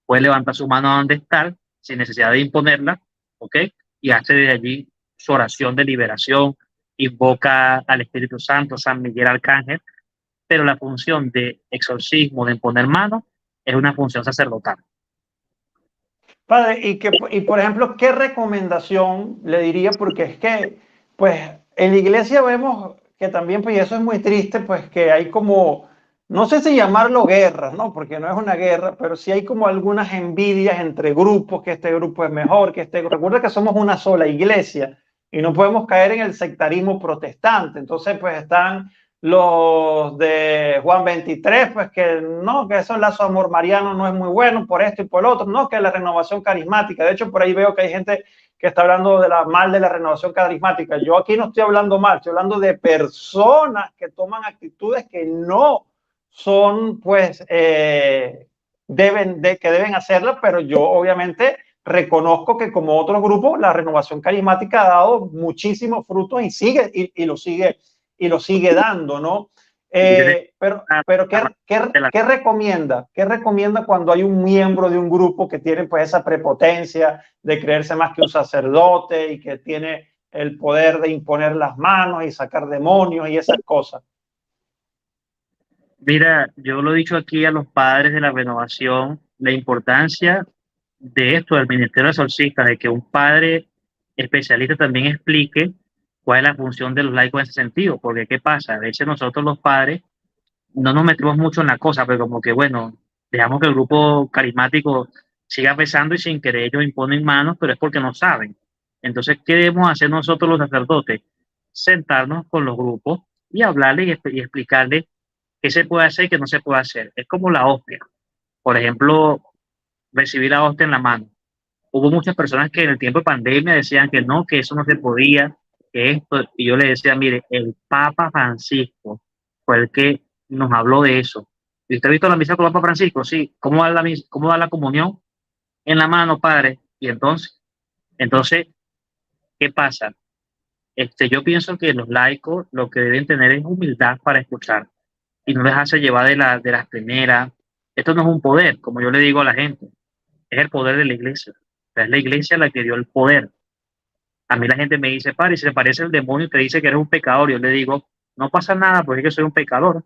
puede levantar su mano donde está, sin necesidad de imponerla, ¿ok? Y hace desde allí su oración de liberación, invoca al Espíritu Santo, San Miguel Arcángel, pero la función de exorcismo, de imponer manos, es una función sacerdotal. Padre, y por ejemplo, ¿qué recomendación le diría? Porque es que, pues, en la iglesia vemos que también, pues, y eso es muy triste, pues, que hay como, no sé si llamarlo guerra, ¿no? Porque no es una guerra, pero sí hay como algunas envidias entre grupos, que este grupo es mejor, que este, recuerda que somos una sola iglesia y no podemos caer en el sectarismo protestante. Entonces, pues, están los de Juan 23, pues que no, que esos lazos amor mariano no es muy bueno por esto y por lo otro, no, que la renovación carismática. De hecho, por ahí veo que hay gente que está hablando mal de la renovación carismática. Yo aquí no estoy hablando mal, estoy hablando de personas que toman actitudes que no son, pues, que deben hacerlas, pero yo obviamente reconozco que como otros grupos, la renovación carismática ha dado muchísimos frutos y sigue, y lo sigue dando, ¿no? Pero ¿qué recomienda? ¿Qué recomienda cuando hay un miembro de un grupo que tiene pues esa prepotencia de creerse más que un sacerdote y que tiene el poder de imponer las manos y sacar demonios y esas cosas? Mira, yo lo he dicho aquí a los padres de la renovación, la importancia de esto del Ministerio de Exorcistas, de que un padre especialista también explique cuál es la función de los laicos en ese sentido, porque ¿qué pasa? A veces nosotros los padres no nos metemos mucho en la cosa, pero como que bueno, dejamos que el grupo carismático siga pesando y sin querer ellos imponen manos, pero es porque no saben. Entonces, ¿qué debemos hacer nosotros los sacerdotes? Sentarnos con los grupos y hablarles y explicarles qué se puede hacer y qué no se puede hacer. Es como la hostia. Por ejemplo, recibir la hostia en la mano. Hubo muchas personas que en el tiempo de pandemia decían que no, que eso no se podía, que esto, y yo le decía, mire, el Papa Francisco fue el que nos habló de eso. ¿Y usted ha visto la misa con el Papa Francisco? Sí. ¿Cómo da la misa, cómo da la comunión? En la mano, padre. Y entonces, ¿qué pasa? Yo pienso que los laicos lo que deben tener es humildad para escuchar y no dejarse llevar de las primeras. Esto no es un poder, como yo le digo a la gente, es el poder de la iglesia. Es la iglesia la que dio el poder. A mí la gente me dice, padre, si le parece el demonio y te dice que eres un pecador, yo le digo, no pasa nada, porque es que soy un pecador,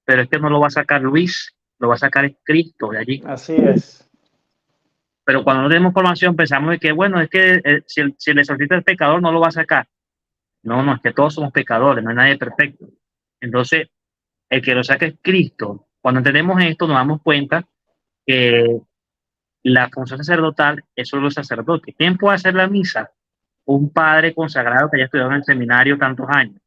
pero es que no lo va a sacar Luis, lo va a sacar Cristo de allí. Así es. Pero cuando no tenemos formación pensamos de que, bueno, es que si el exorcista es pecador, no lo va a sacar. No, no, es que todos somos pecadores, no hay nadie perfecto. Entonces, el que lo saca es Cristo. Cuando entendemos esto, nos damos cuenta que la función sacerdotal es solo los sacerdotes. ¿Quién puede hacer la misa? Un padre consagrado que haya estudiado en el seminario tantos años.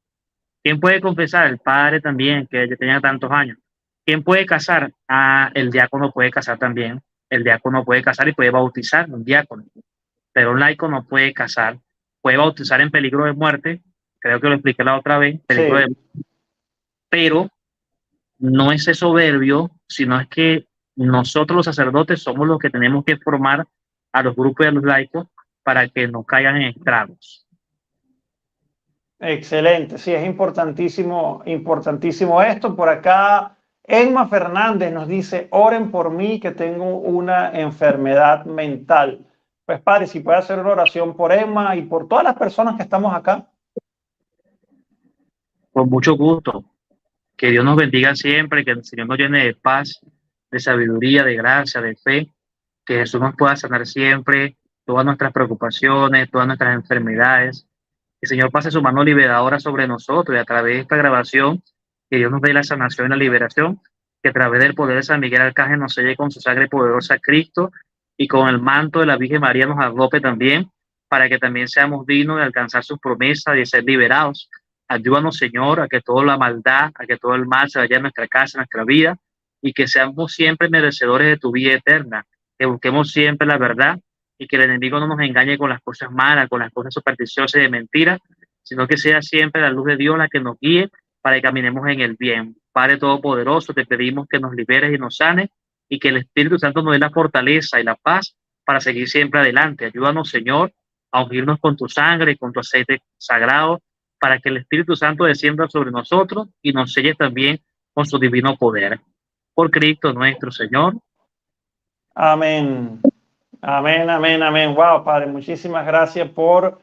¿Quién puede confesar? El padre también, que tenía tantos años. ¿Quién puede casar? Ah, el diácono puede casar también. El diácono puede casar y puede bautizar, un diácono. Pero un laico no puede casar. Puede bautizar en peligro de muerte. Creo que lo expliqué la otra vez. Peligro de... Sí. Pero no es soberbio, sino es que nosotros los sacerdotes somos los que tenemos que formar a los grupos y a los laicos para que no caigan en estragos. Excelente, sí, es importantísimo, importantísimo esto. Por acá, Emma Fernández nos dice, oren por mí que tengo una enfermedad mental. Pues padre, si puede hacer una oración por Emma y por todas las personas que estamos acá. Con mucho gusto. Que Dios nos bendiga siempre, que el Señor nos llene de paz, de sabiduría, de gracia, de fe, que Jesús nos pueda sanar siempre todas nuestras preocupaciones, todas nuestras enfermedades. Que el Señor pase su mano liberadora sobre nosotros y a través de esta grabación, que Dios nos dé la sanación y la liberación, que a través del poder de San Miguel Arcángel nos selle con su sangre poderosa a Cristo y con el manto de la Virgen María nos arrope también, para que también seamos dignos de alcanzar sus promesas y de ser liberados. Ayúdanos, Señor, a que toda la maldad, a que todo el mal se vaya a nuestra casa, a nuestra vida, y que seamos siempre merecedores de tu vida eterna, que busquemos siempre la verdad y que el enemigo no nos engañe con las cosas malas, con las cosas supersticiosas y de mentiras, sino que sea siempre la luz de Dios la que nos guíe para que caminemos en el bien. Padre Todopoderoso, te pedimos que nos liberes y nos sanes y que el Espíritu Santo nos dé la fortaleza y la paz para seguir siempre adelante. Ayúdanos, Señor, a ungirnos con tu sangre y con tu aceite sagrado, para que el Espíritu Santo descienda sobre nosotros y nos selle también con su divino poder. Por Cristo nuestro Señor. Amén. Amén, amén, amén. Wow, Padre, muchísimas gracias por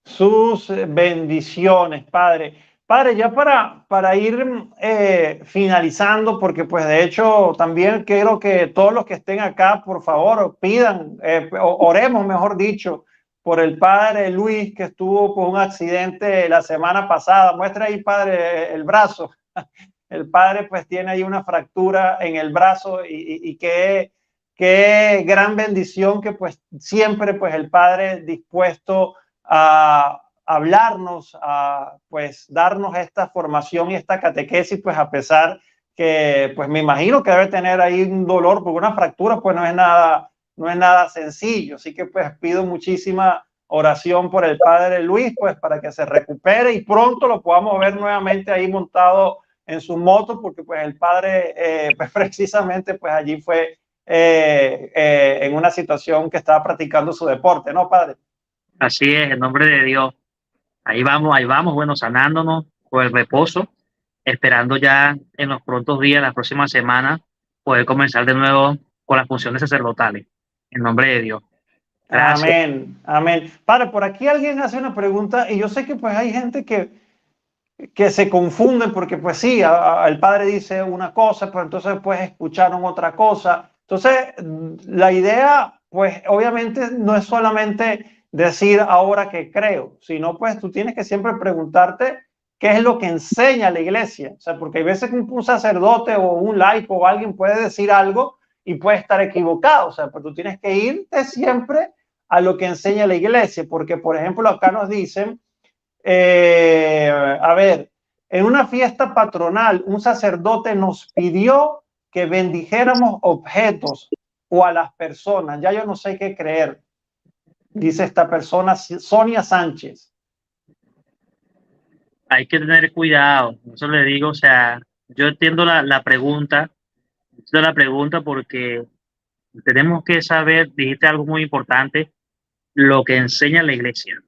sus bendiciones, Padre. Padre, ya para ir finalizando, porque pues de hecho también quiero que todos los que estén acá, por favor, pidan, oremos, mejor dicho, por el Padre Luis que estuvo con un accidente la semana pasada. Muestra ahí, Padre, el brazo. El Padre pues tiene ahí una fractura en el brazo y qué gran bendición que pues siempre pues el Padre dispuesto a hablarnos, a pues darnos esta formación y esta catequesis, pues a pesar que pues me imagino que debe tener ahí un dolor porque una fractura pues no es nada sencillo. Así que pues pido muchísima oración por el Padre Luis, pues para que se recupere y pronto lo podamos ver nuevamente ahí montado en su moto, porque pues el Padre pues precisamente pues allí fue en una situación que estaba practicando su deporte, ¿no, Padre? Así es, en nombre de Dios. Ahí vamos, bueno, sanándonos por el reposo, esperando ya en los prontos días, la próxima semana, poder comenzar de nuevo con las funciones sacerdotales. En nombre de Dios. Gracias. Amén, amén. Padre, por aquí alguien hace una pregunta y yo sé que pues hay gente que se confunden porque pues sí, el Padre dice una cosa, pero entonces pues escucharon otra cosa. Entonces, la idea pues obviamente no es solamente decir ahora que creo, sino pues tú tienes que siempre preguntarte qué es lo que enseña la iglesia. O sea, porque hay veces que un sacerdote o un laico o alguien puede decir algo y puede estar equivocado. O sea, pues tú tienes que irte siempre a lo que enseña la iglesia, porque por ejemplo acá nos dicen, a ver, en una fiesta patronal un sacerdote nos pidió que bendijéramos objetos o a las personas. Ya yo no sé qué creer, dice esta persona, Sonia Sánchez. Hay que tener cuidado, eso le digo, o sea, yo entiendo la pregunta porque tenemos que saber, dijiste algo muy importante, lo que enseña la iglesia.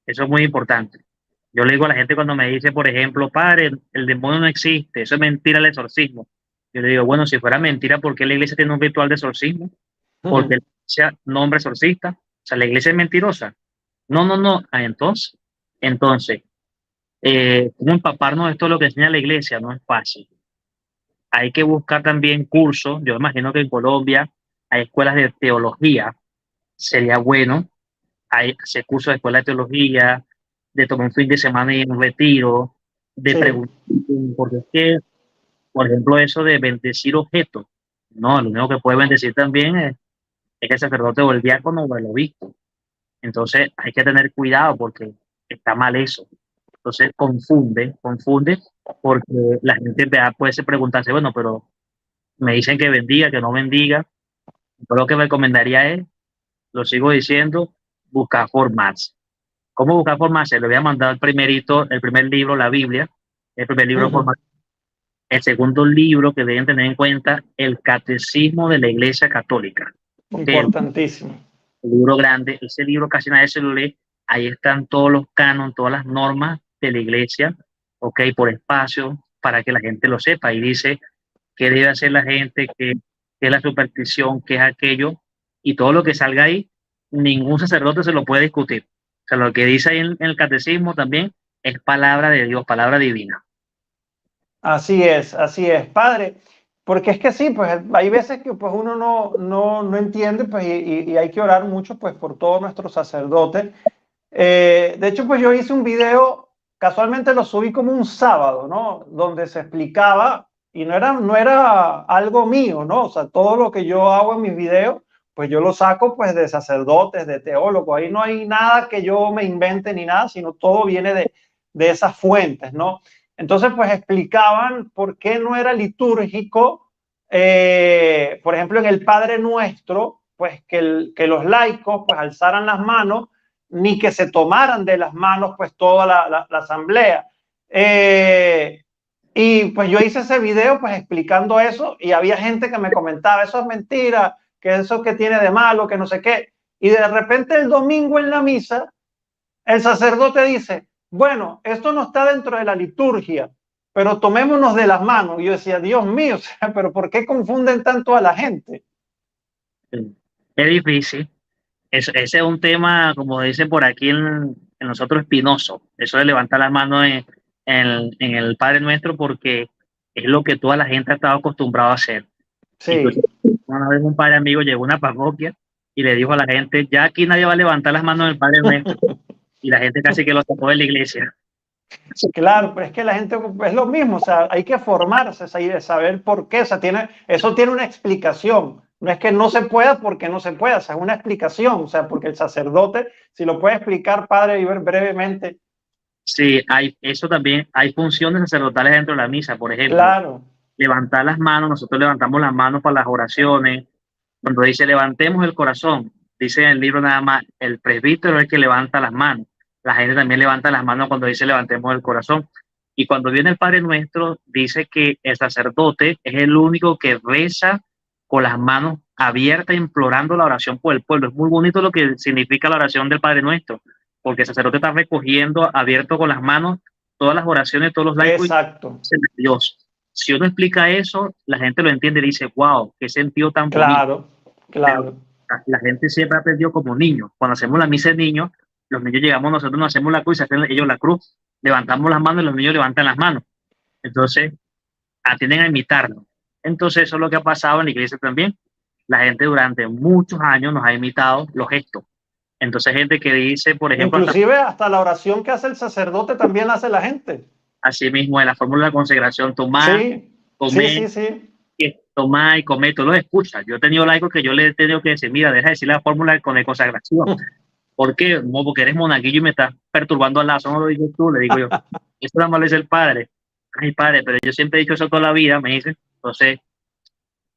Eso es muy importante. Yo le digo a la gente cuando me dice, por ejemplo, padre, el demonio no existe, eso es mentira el exorcismo. Yo le digo, bueno, si fuera mentira, ¿por qué la iglesia tiene un ritual de exorcismo? Porque la iglesia nombra exorcista. O sea, la iglesia es mentirosa. No, no, no. Ah, entonces, ¿cómo empaparnos de esto de lo que enseña la iglesia? No es fácil. Hay que buscar también cursos. Yo imagino que en Colombia hay escuelas de teología. Sería bueno hay hacer cursos de escuela de teología, de tomar un fin de semana y un retiro, de Sí, preguntar, porque es que, por ejemplo, eso de bendecir objetos, no, lo único que puede bendecir también es el sacerdote o el diácono o el obispo. Entonces hay que tener cuidado porque está mal eso. Entonces confunde, porque la gente puede preguntarse, bueno, pero me dicen que bendiga, que no bendiga. Yo lo que me recomendaría es, lo sigo diciendo, buscar formarse. ¿Cómo buscar formarse? Le voy a mandar el primer libro, la Biblia, el primer libro de formación. El segundo libro que deben tener en cuenta, el Catecismo de la Iglesia Católica. ¿Ok? importantísimo. El libro grande, ese libro casi nadie se lo lee. Ahí están todos los cánones, todas las normas de la Iglesia, ¿ok? Por espacio, para que la gente lo sepa. Y dice qué debe hacer la gente, qué es la superstición, qué es aquello. Y todo lo que salga ahí, ningún sacerdote se lo puede discutir. O sea, lo que dice ahí en el catecismo también es palabra de Dios, palabra divina. Así es, padre, porque es que sí, pues hay veces que pues uno no entiende, pues y hay que orar mucho pues por todos nuestros sacerdotes. De hecho, pues yo hice un video, casualmente lo subí como un sábado, ¿no? Donde se explicaba, y no era algo mío, ¿no? O sea, todo lo que yo hago en mis videos, pues yo lo saco pues de sacerdotes, de teólogos, ahí no hay nada que yo me invente ni nada, sino todo viene de esas fuentes, ¿no? Entonces, pues explicaban por qué no era litúrgico, por ejemplo, en el Padre Nuestro, pues que los laicos pues alzaran las manos ni que se tomaran de las manos pues toda la asamblea. Y pues yo hice ese video pues explicando eso y había gente que me comentaba, eso es mentira, que eso que tiene de malo, que no sé qué. Y de repente el domingo en la misa, el sacerdote dice, bueno, esto no está dentro de la liturgia, pero tomémonos de las manos. Y yo decía, Dios mío, o sea, pero ¿por qué confunden tanto a la gente? Es difícil. Ese es un tema, como dicen por aquí en nosotros, espinoso. Eso de levantar las manos en el Padre Nuestro, porque es lo que toda la gente ha estado acostumbrado a hacer. Incluso Sí, una vez un padre amigo llegó a una parroquia y le dijo a la gente, ya aquí nadie va a levantar las manos en el Padre Nuestro. Y la gente casi que lo sacó de la iglesia. claro, pero es que la gente es lo mismo, o sea, hay que formarse, saber por qué, o sea, eso tiene una explicación. No es que no se pueda porque no se pueda, o sea, es una explicación, o sea, porque el sacerdote, si lo puede explicar, padre, brevemente, Sí, eso también, hay funciones sacerdotales dentro de la misa, por ejemplo, claro, levantar las manos, nosotros levantamos las manos para las oraciones. Cuando dice levantemos el corazón, dice en el libro nada más, el presbítero es el que levanta las manos. La gente también levanta las manos cuando dice levantemos el corazón. Y cuando viene el Padre Nuestro, dice que el sacerdote es el único que reza con las manos abiertas, implorando la oración por el pueblo. Es muy bonito lo que significa la oración del Padre Nuestro, porque el sacerdote está recogiendo, abierto con las manos, todas las oraciones de todos los laicos y exacto, dice, Dios. Si uno explica eso, la gente lo entiende y dice, wow, qué sentido tan bonito. claro, Pero claro, la gente siempre ha aprendido como niños. Cuando hacemos la misa de niños, los niños llegamos, nosotros nos hacemos la cruz, hacen ellos la cruz, levantamos las manos y los niños levantan las manos. Entonces, atienden a imitarlo. Entonces, eso es lo que ha pasado en la iglesia también. la gente durante muchos años nos ha imitado los gestos. Entonces, gente que dice, por ejemplo, Inclusive hasta la oración que hace el sacerdote también la hace la gente. así mismo en la fórmula de la consagración, tomar, Sí, sí, comer, sí, sí. tomar y comer, tú lo escuchas. Yo he tenido laicos que yo le he tenido que decir, mira, deja de decir la fórmula de consagración. ¿Por qué? No, porque eres monaguillo y me estás perturbando al lado. Eso no lo dices tú, le digo yo. Eso nada más lo dice el padre. Ay, padre, pero yo siempre he dicho eso toda la vida, me dice. Entonces,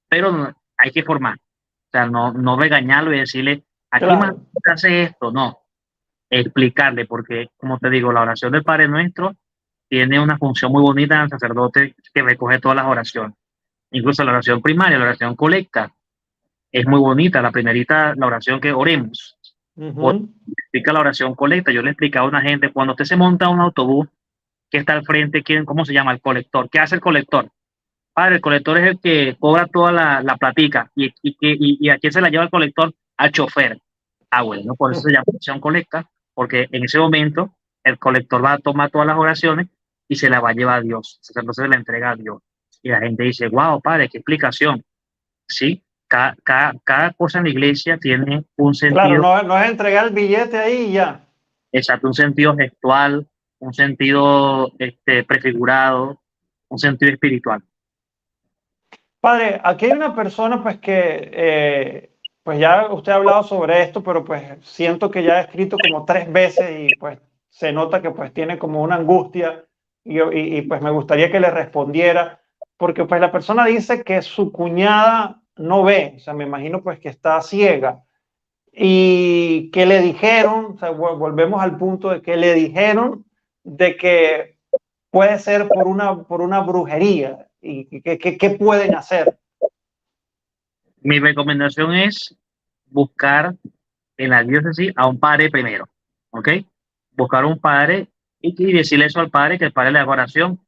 pero hay que formar. O sea, no regañarlo y decirle, aquí más Claro. se hace esto. No, explicarle, porque, como te digo, la oración del Padre Nuestro tiene una función muy bonita en el sacerdote que recoge todas las oraciones. Incluso la oración primaria, la oración colecta, es muy bonita. La primerita, la oración que oremos. Ujú. Explica la oración colecta. Yo le explicaba a una gente, cuando usted se monta a un autobús que está al frente, ¿cómo se llama? El colector. ¿Qué hace el colector? Padre, el colector es el que cobra toda la platica. ¿Y a quién se la lleva el colector? Al chofer. Ah, bueno, por eso se llama oración colecta, porque en ese momento el colector va a tomar todas las oraciones y se la va a llevar a Dios. Entonces se la entrega a Dios. Y la gente dice, wow, padre, qué explicación. Sí, cada cosa en la iglesia tiene un Claro, sentido no es entregar el billete ahí y ya. exacto, un sentido gestual, un sentido prefigurado, un sentido espiritual. Padre, aquí hay una persona pues que, pues ya usted ha hablado sobre esto, pero pues siento que ya ha escrito como 3 veces y pues se nota que pues tiene como una angustia y pues me gustaría que le respondiera, porque pues la persona dice que su cuñada no ve, o sea, me imagino pues que está ciega y que le dijeron, o sea, volvemos al punto de que le dijeron de que puede ser por una brujería y qué pueden hacer. Mi recomendación es buscar en la diócesis a un padre primero, ¿ok? Buscar un padre y decirle eso al padre, que el padre le haga oración.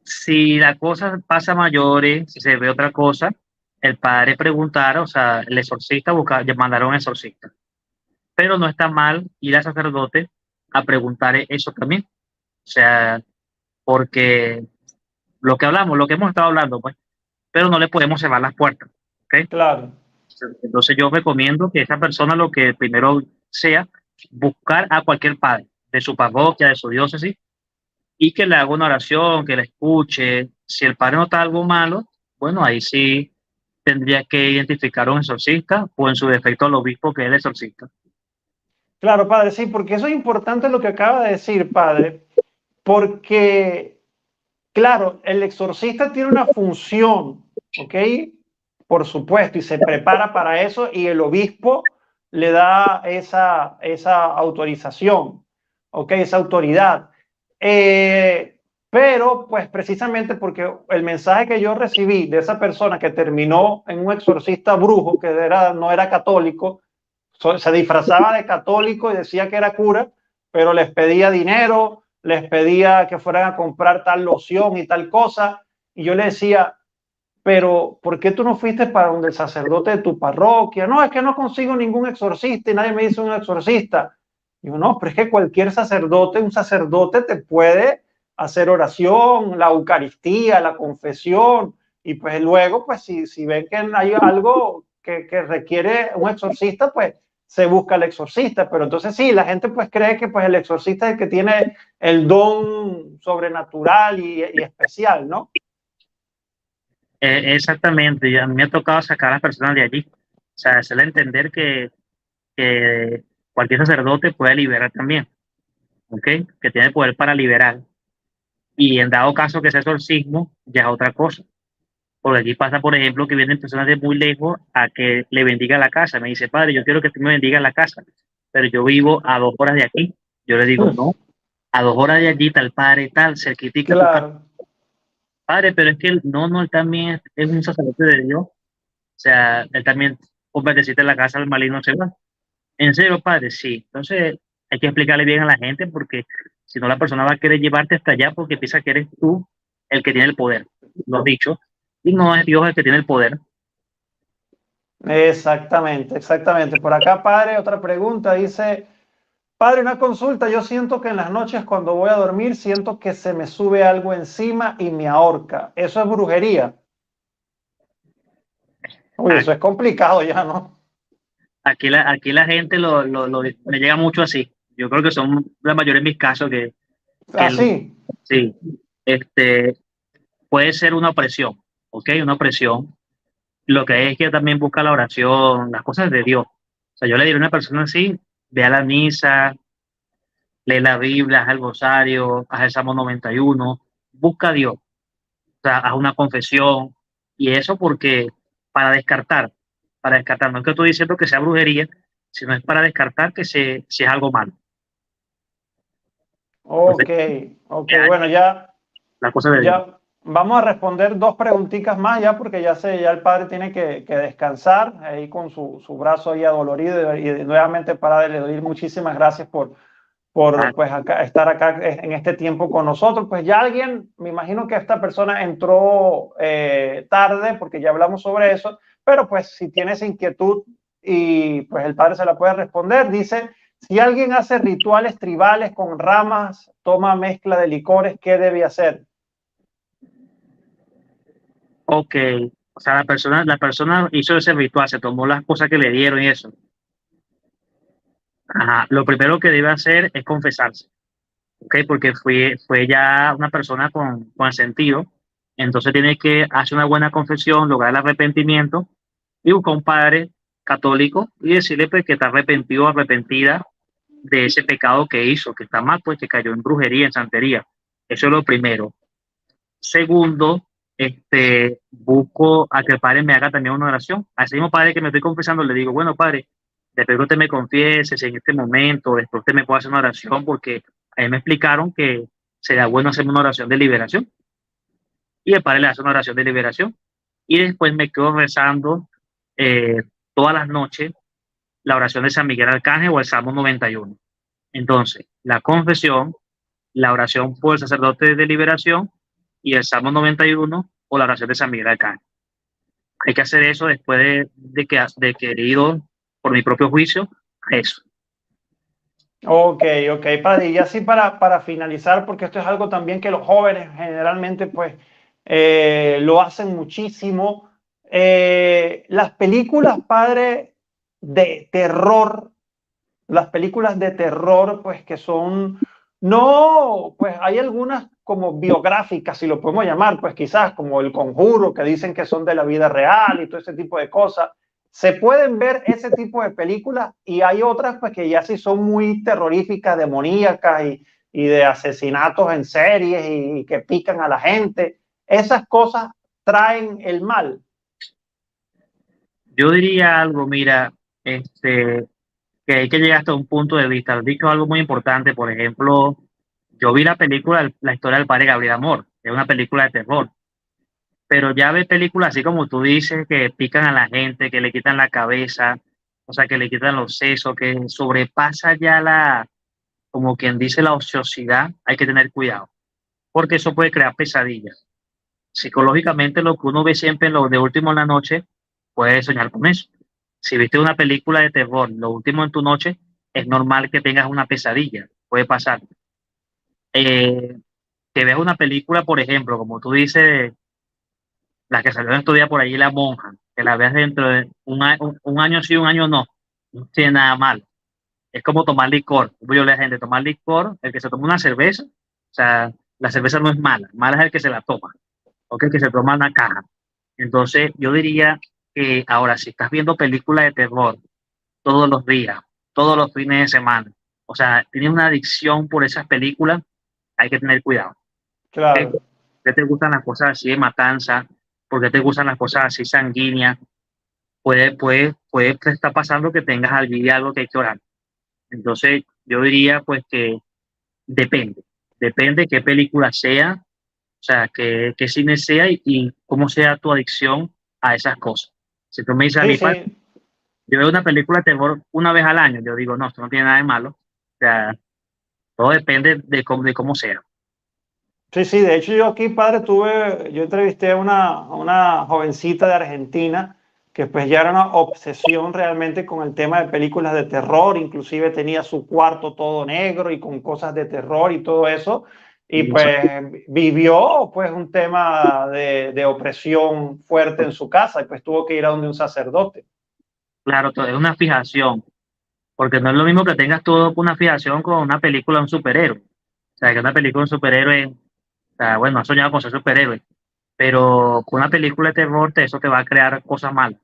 Si la cosa pasa a mayores, si se ve otra cosa, el padre preguntar, o sea, el exorcista buscar, mandar a un exorcista. Pero no está mal ir al sacerdote a preguntar eso también. O sea, porque lo que hablamos, lo que hemos estado hablando, pues, pero no le podemos cerrar las puertas, ¿ok? Claro. Entonces yo recomiendo que esa persona lo que primero sea buscar a cualquier padre de su parroquia, de su diócesis, y que le haga una oración, que le escuche. Si el padre nota algo malo, bueno, ahí sí tendría que identificar a un exorcista o en su defecto al obispo que es el exorcista. Claro, padre, sí, porque eso es importante lo que acaba de decir, padre, porque, claro, el exorcista tiene una función, ¿ok? Por supuesto, y se prepara para eso y el obispo le da esa autorización, ¿ok? Esa autoridad. Pero, pues precisamente porque el mensaje que yo recibí de esa persona que terminó en un exorcista brujo, que no era católico, se disfrazaba de católico y decía que era cura, pero les pedía dinero, les pedía que fueran a comprar tal loción y tal cosa. Y yo le decía, pero ¿por qué tú no fuiste para donde el sacerdote de tu parroquia? No, es que no consigo ningún exorcista y nadie me dice un exorcista. Digo, no, pero es que cualquier sacerdote, un sacerdote te puede hacer oración, la Eucaristía, la confesión, y pues luego, pues si ven que hay algo que requiere un exorcista, pues se busca el exorcista. Pero entonces sí, la gente pues cree que pues el exorcista es el que tiene el don sobrenatural y especial, ¿no? Exactamente, y a mí me ha tocado sacar a las personas de allí. O sea, hacerle entender que cualquier sacerdote puede liberar también, ¿ok? Que tiene poder para liberar. Y en dado caso que sea exorcismo, ya es otra cosa. Por allí pasa, por ejemplo, que vienen personas de muy lejos a que le bendiga la casa. Me dice, padre, yo quiero que tú me bendiga la casa, pero yo vivo a 2 horas de aquí. Yo le digo, no, a 2 horas de allí, tal padre, tal, cerquitica tu casa. Claro. Padre, pero es que él también es un sacerdote de Dios. O sea, él también, por bendecirte la casa, el maligno se va. ¿En serio, padre? Sí. Entonces, hay que explicarle bien a la gente porque si no, la persona va a querer llevarte hasta allá porque piensa que eres tú el que tiene el poder. Lo has dicho. Y no es Dios el que tiene el poder. Exactamente, exactamente. Por acá, padre, otra pregunta. Dice, padre, una consulta. Yo siento que en las noches cuando voy a dormir, siento que se me sube algo encima y me ahorca. ¿Eso es brujería? Uy, eso es complicado ya, ¿no? Aquí la gente me llega mucho así. Yo creo que son la mayoría de mis casos que Así. sí, este, puede ser una opresión, ¿ok? Una opresión. Lo que es que también busca la oración, las cosas de Dios. O sea, yo le diría a una persona así, ve a la misa, lee la Biblia, haz el rosario, haz el Salmo 91, busca a Dios, o sea, haz una confesión. Y eso porque, para descartar, para descartar, no es que estoy diciendo que sea brujería, sino es para descartar que si es algo malo. Entonces, Ok, ok. Bueno, ya, las cosas de Dios. ya vamos a responder dos preguntitas más ya, porque ya sé, ya el padre tiene que descansar ahí con su brazo ahí adolorido y nuevamente para le doy muchísimas gracias Ah, por pues estar acá en este tiempo con nosotros. Pues ya alguien, me imagino que esta persona entró tarde porque ya hablamos sobre eso, pero pues si tienes inquietud y pues el padre se la puede responder, dice, si alguien hace rituales tribales con ramas, toma mezcla de licores, ¿qué debe hacer? ok, o sea, la persona hizo ese ritual, se tomó las cosas que le dieron y eso. Ajá, lo primero que debe hacer es confesarse, ¿ok? Porque fue ya una persona con sentido, entonces tiene que hacer una buena confesión, lograr el arrepentimiento y buscar un padre católico y decirle pues, que está arrepentido o arrepentida de ese pecado que hizo, que está mal, pues que cayó en brujería, en santería. Eso es lo primero. Segundo, busco a que el padre me haga también una oración. A ese mismo padre que me estoy confesando, le digo, bueno, padre, después que usted me confieses en este momento, después usted me puede hacer una oración, porque a mí me explicaron que sería bueno hacer una oración de liberación. Y el padre le hace una oración de liberación. Y después me quedo rezando eh, todas las noches la oración de San Miguel Arcángel o el Salmo 91. Entonces, la confesión, la oración por el sacerdote de liberación y el Salmo 91 o la oración de San Miguel Arcángel. Hay que hacer eso después de que he ido por mi propio juicio a eso. Ok, ok, padre. Y así para finalizar, porque esto es algo también que los jóvenes generalmente pues lo hacen muchísimo. Las películas, padre, de terror, las películas de terror, pues que son, no, pues hay algunas como biográficas, si lo podemos llamar, pues quizás como El Conjuro, que dicen que son de la vida real y todo ese tipo de cosas. Se pueden ver ese tipo de películas y hay otras pues que ya sí son muy terroríficas, demoníacas y de asesinatos en series y que pican a la gente. Esas cosas traen el mal. Yo diría algo, mira, que hay que llegar hasta un punto de vista. Has dicho algo muy importante, por ejemplo, yo vi la película La historia del padre Gabriel Amor, es una película de terror, pero ya ve películas así como tú dices, que pican a la gente, que le quitan la cabeza, o sea, que le quitan los sesos, que sobrepasa ya como quien dice, la ociosidad, hay que tener cuidado, porque eso puede crear pesadillas. Psicológicamente, lo que uno ve siempre en lo de último en la noche, puede soñar con eso. Si viste una película de terror, lo último en tu noche, es normal que tengas una pesadilla, puede pasar. Eh, que veas una película, por ejemplo, como tú dices, la que salió en estos días por ahí, La Monja, que la veas dentro de un año sí, un año no, no tiene nada mal. Es como tomar licor. Como yo le digo a la gente, tomar licor, el que se toma una cerveza, o sea, la cerveza no es mala, mala es el que se la toma, o que el que se toma una caja. Entonces, yo diría que ahora, si estás viendo películas de terror todos los días, todos los fines de semana, o sea, tienes una adicción por esas películas, hay que tener cuidado. ¿Ok? Claro. ¿Por qué te gustan las cosas así de matanza? ¿Por qué te gustan las cosas así sanguíneas? Puede estar pasando que tengas algo que hay que orar. Entonces, yo diría pues que depende. Depende qué película sea, o sea, qué cine sea y cómo sea tu adicción a esas cosas. Si tú me dices a Sí, mí, sí. yo veo una película de terror una vez al año, yo digo, no, esto no tiene nada de malo. O sea, todo depende de cómo sea. Sí, sí, de hecho yo aquí, padre, yo entrevisté a una jovencita de Argentina que pues ya era una obsesión realmente con el tema de películas de terror, inclusive tenía su cuarto todo negro y con cosas de terror y todo eso. y pues vivió pues un tema de opresión fuerte en su casa y pues tuvo que ir a donde un sacerdote. Claro, es una fijación, porque no es lo mismo que tengas tú una fijación con una película de un superhéroe. O sea, que una película de un superhéroe, o sea, bueno, has soñado con ser superhéroe, pero con una película de terror eso te va a crear cosas malas,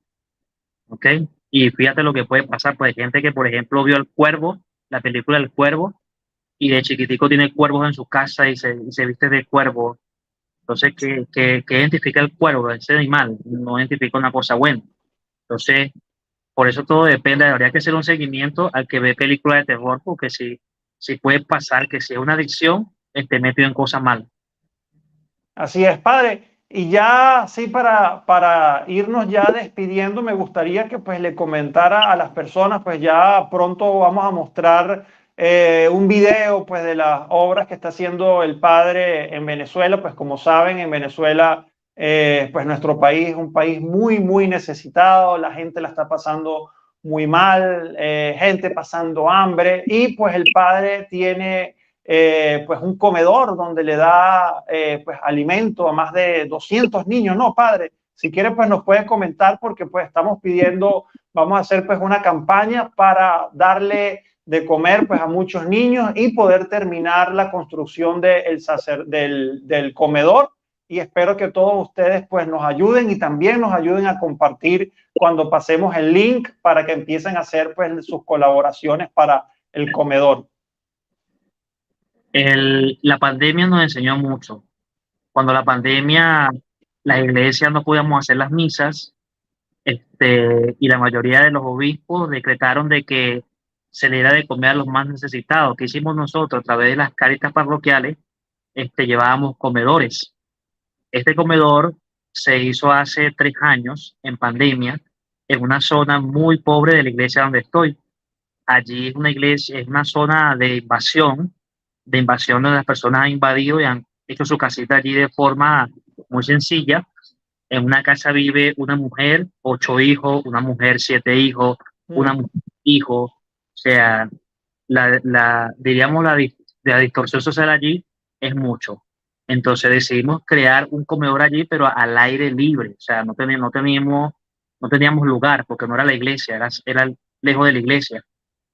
¿ok? Y fíjate lo que puede pasar, pues hay gente que, por ejemplo, vio El Cuervo, la película El Cuervo, y de chiquitico tiene cuervos en su casa y se viste de cuervo. Entonces, ¿qué identifica el cuervo? Ese animal no identifica una cosa buena. Entonces, por eso todo depende, habría que hacer un seguimiento al que ve películas de terror, porque si puede pasar que si es una adicción, esté metido en cosas malas. Así es, padre. Y ya, sí, para irnos ya despidiendo, me gustaría que pues le comentara a las personas, pues ya pronto vamos a mostrar un video pues de las obras que está haciendo el padre en Venezuela. Pues como saben, en Venezuela, pues nuestro país es un país muy, muy necesitado, la gente la está pasando muy mal, gente pasando hambre y pues el padre tiene pues un comedor donde le da pues alimento a más de 200 niños, ¿no, padre? Si quiere, pues nos puede comentar porque pues estamos pidiendo, vamos a hacer pues una campaña para darle de comer pues a muchos niños y poder terminar la construcción del comedor. Y espero que todos ustedes pues nos ayuden y también nos ayuden a compartir cuando pasemos el link para que empiecen a hacer pues sus colaboraciones para el comedor. La pandemia nos enseñó mucho. Cuando la pandemia, las iglesias no podíamos hacer las misas, y la mayoría de los obispos decretaron de que se le diera de comer a los más necesitados. ¿Qué hicimos nosotros? A través de las cáritas parroquiales, llevábamos comedores. Este comedor se hizo hace 3 años, en pandemia, en una zona muy pobre de la iglesia donde estoy. Allí es una iglesia, es una zona de invasión donde las personas han invadido y han hecho su casita allí de forma muy sencilla. En una casa vive una mujer, 8 hijos, una mujer, 7 hijos, una mujer, hijo. O sea, diríamos la distorsión social allí es mucho. Entonces decidimos crear un comedor allí, pero al aire libre. O sea, no teníamos lugar porque no era la iglesia, era lejos de la iglesia,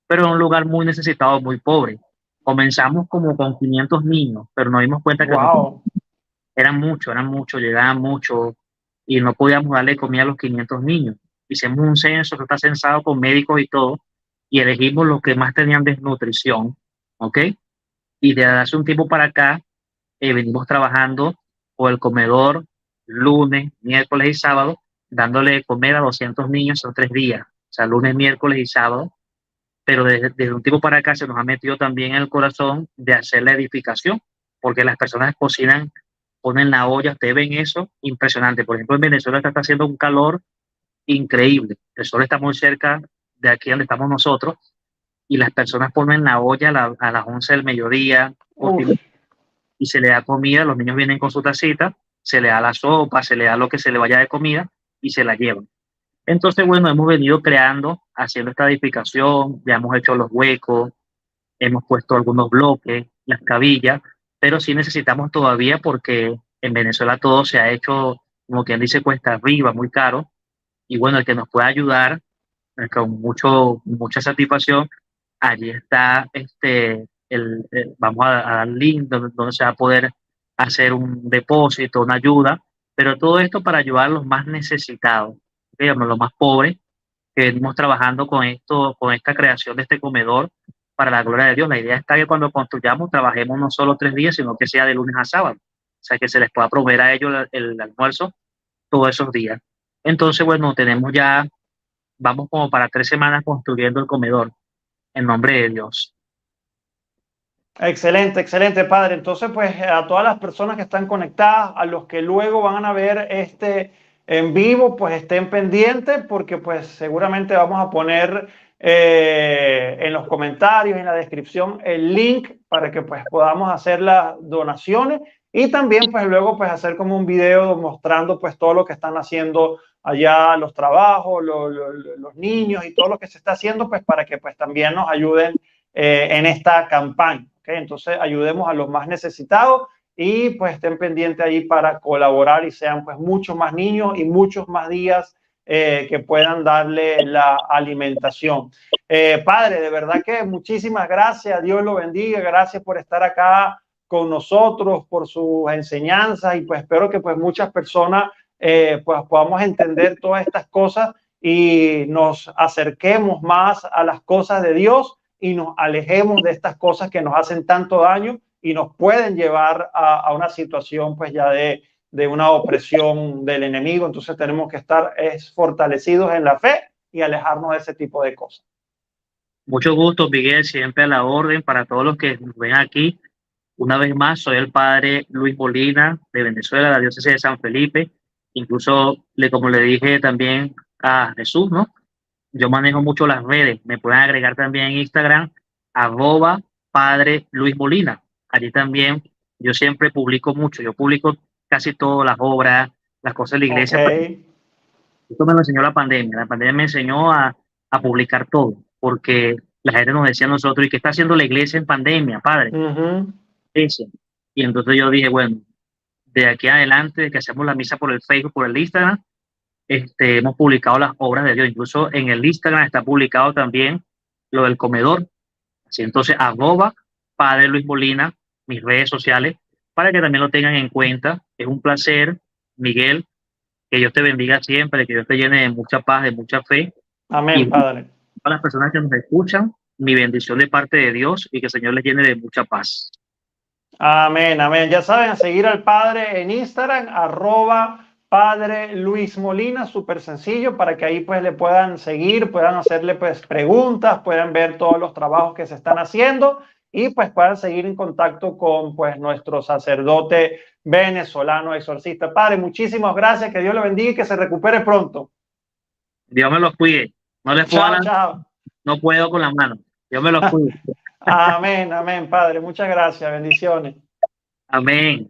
pero era un lugar muy necesitado, muy pobre. Comenzamos como con 500 niños, pero nos dimos cuenta que no Wow. eran muchos, llegaban muchos y no podíamos darle comida a los 500 niños. Hicimos un censo que está censado con médicos y todo, y elegimos los que más tenían desnutrición, ¿ok? Y desde hace un tiempo para acá venimos trabajando por el comedor lunes, miércoles y sábado, dándole de comer a 200 niños en 3 días, o sea, lunes, miércoles y sábado, pero desde un tiempo para acá se nos ha metido también en el corazón de hacer la edificación, porque las personas cocinan, ponen la olla, ustedes ven eso, impresionante. Por ejemplo, en Venezuela está haciendo un calor increíble, el sol está muy cerca de aquí donde estamos nosotros, y las personas ponen la olla a las 11 del mediodía, Uf. y se le da comida, los niños vienen con su tacita, se le da la sopa, se le da lo que se le vaya de comida, y se la llevan. Entonces, bueno, hemos venido creando, haciendo esta edificación, ya hemos hecho los huecos, hemos puesto algunos bloques, las cabillas, pero sí necesitamos todavía porque en Venezuela todo se ha hecho, como quien dice, cuesta arriba, muy caro, y bueno, el que nos pueda ayudar con mucha satisfacción, allí está, vamos a dar link donde se va a poder hacer un depósito, una ayuda, pero todo esto para ayudar a los más necesitados, digamos, los más pobres, que venimos trabajando con esto, con esta creación de este comedor para la gloria de Dios. La idea está que cuando construyamos trabajemos no solo 3 días, sino que sea de lunes a sábado. O sea, que se les pueda proveer a ellos el almuerzo todos esos días. Entonces, bueno, vamos como para 3 semanas construyendo el comedor, en nombre de Dios. Excelente, excelente, padre. Entonces, pues a todas las personas que están conectadas, a los que luego van a ver este en vivo, pues estén pendientes porque pues seguramente vamos a poner en los comentarios, en la descripción, el link para que pues podamos hacer las donaciones y también pues luego pues hacer como un video mostrando pues todo lo que están haciendo allá, los trabajos, los niños y todo lo que se está haciendo pues para que pues también nos ayuden en esta campaña. ¿Okay? Entonces ayudemos a los más necesitados y pues estén pendientes ahí para colaborar y sean pues muchos más niños y muchos más días que puedan darle la alimentación. Padre, de verdad que muchísimas gracias, Dios lo bendiga, gracias por estar acá con nosotros, por sus enseñanzas y pues espero que pues muchas personas pues podamos entender todas estas cosas y nos acerquemos más a las cosas de Dios y nos alejemos de estas cosas que nos hacen tanto daño y nos pueden llevar a una situación pues ya de una opresión del enemigo. Entonces tenemos que estar fortalecidos en la fe y alejarnos de ese tipo de cosas. Mucho gusto, Miguel, siempre a la orden para todos los que nos ven aquí. Una vez más, soy el padre Luis Molina de Venezuela, la diócesis de San Felipe. Incluso, como le dije también a Jesús, ¿no? Yo manejo mucho las redes. Me pueden agregar también en Instagram, @padre Luis Molina. Allí también yo siempre publico mucho. Yo publico casi todas las obras, las cosas de la iglesia. Okay. Esto me lo enseñó la pandemia. La pandemia me enseñó a publicar todo, porque la gente nos decía a nosotros, ¿y qué está haciendo la iglesia en pandemia, padre? Eso. Y entonces yo dije, bueno, de aquí adelante, de que hacemos la misa por el Facebook, por el Instagram, hemos publicado las obras de Dios. Incluso en el Instagram está publicado también lo del comedor. Así entonces, @padre Luis Molina, mis redes sociales, para que también lo tengan en cuenta. Es un placer, Miguel, que Dios te bendiga siempre, que Dios te llene de mucha paz, de mucha fe. Amén, Y Padre. para las personas que nos escuchan, mi bendición de parte de Dios y que el Señor les llene de mucha paz. Amén, amén. Ya saben, a seguir al Padre en Instagram, @Padre Luis Molina, súper sencillo, para que ahí pues le puedan seguir, puedan hacerle pues preguntas, puedan ver todos los trabajos que se están haciendo y pues puedan seguir en contacto con pues nuestro sacerdote venezolano exorcista. Padre, muchísimas gracias, que Dios le bendiga y que se recupere pronto. Dios me los cuide. No les puedo Chao, chao. No puedo con la mano. Dios me los cuide. Amén, amén, Padre. Muchas gracias. Bendiciones. Amén.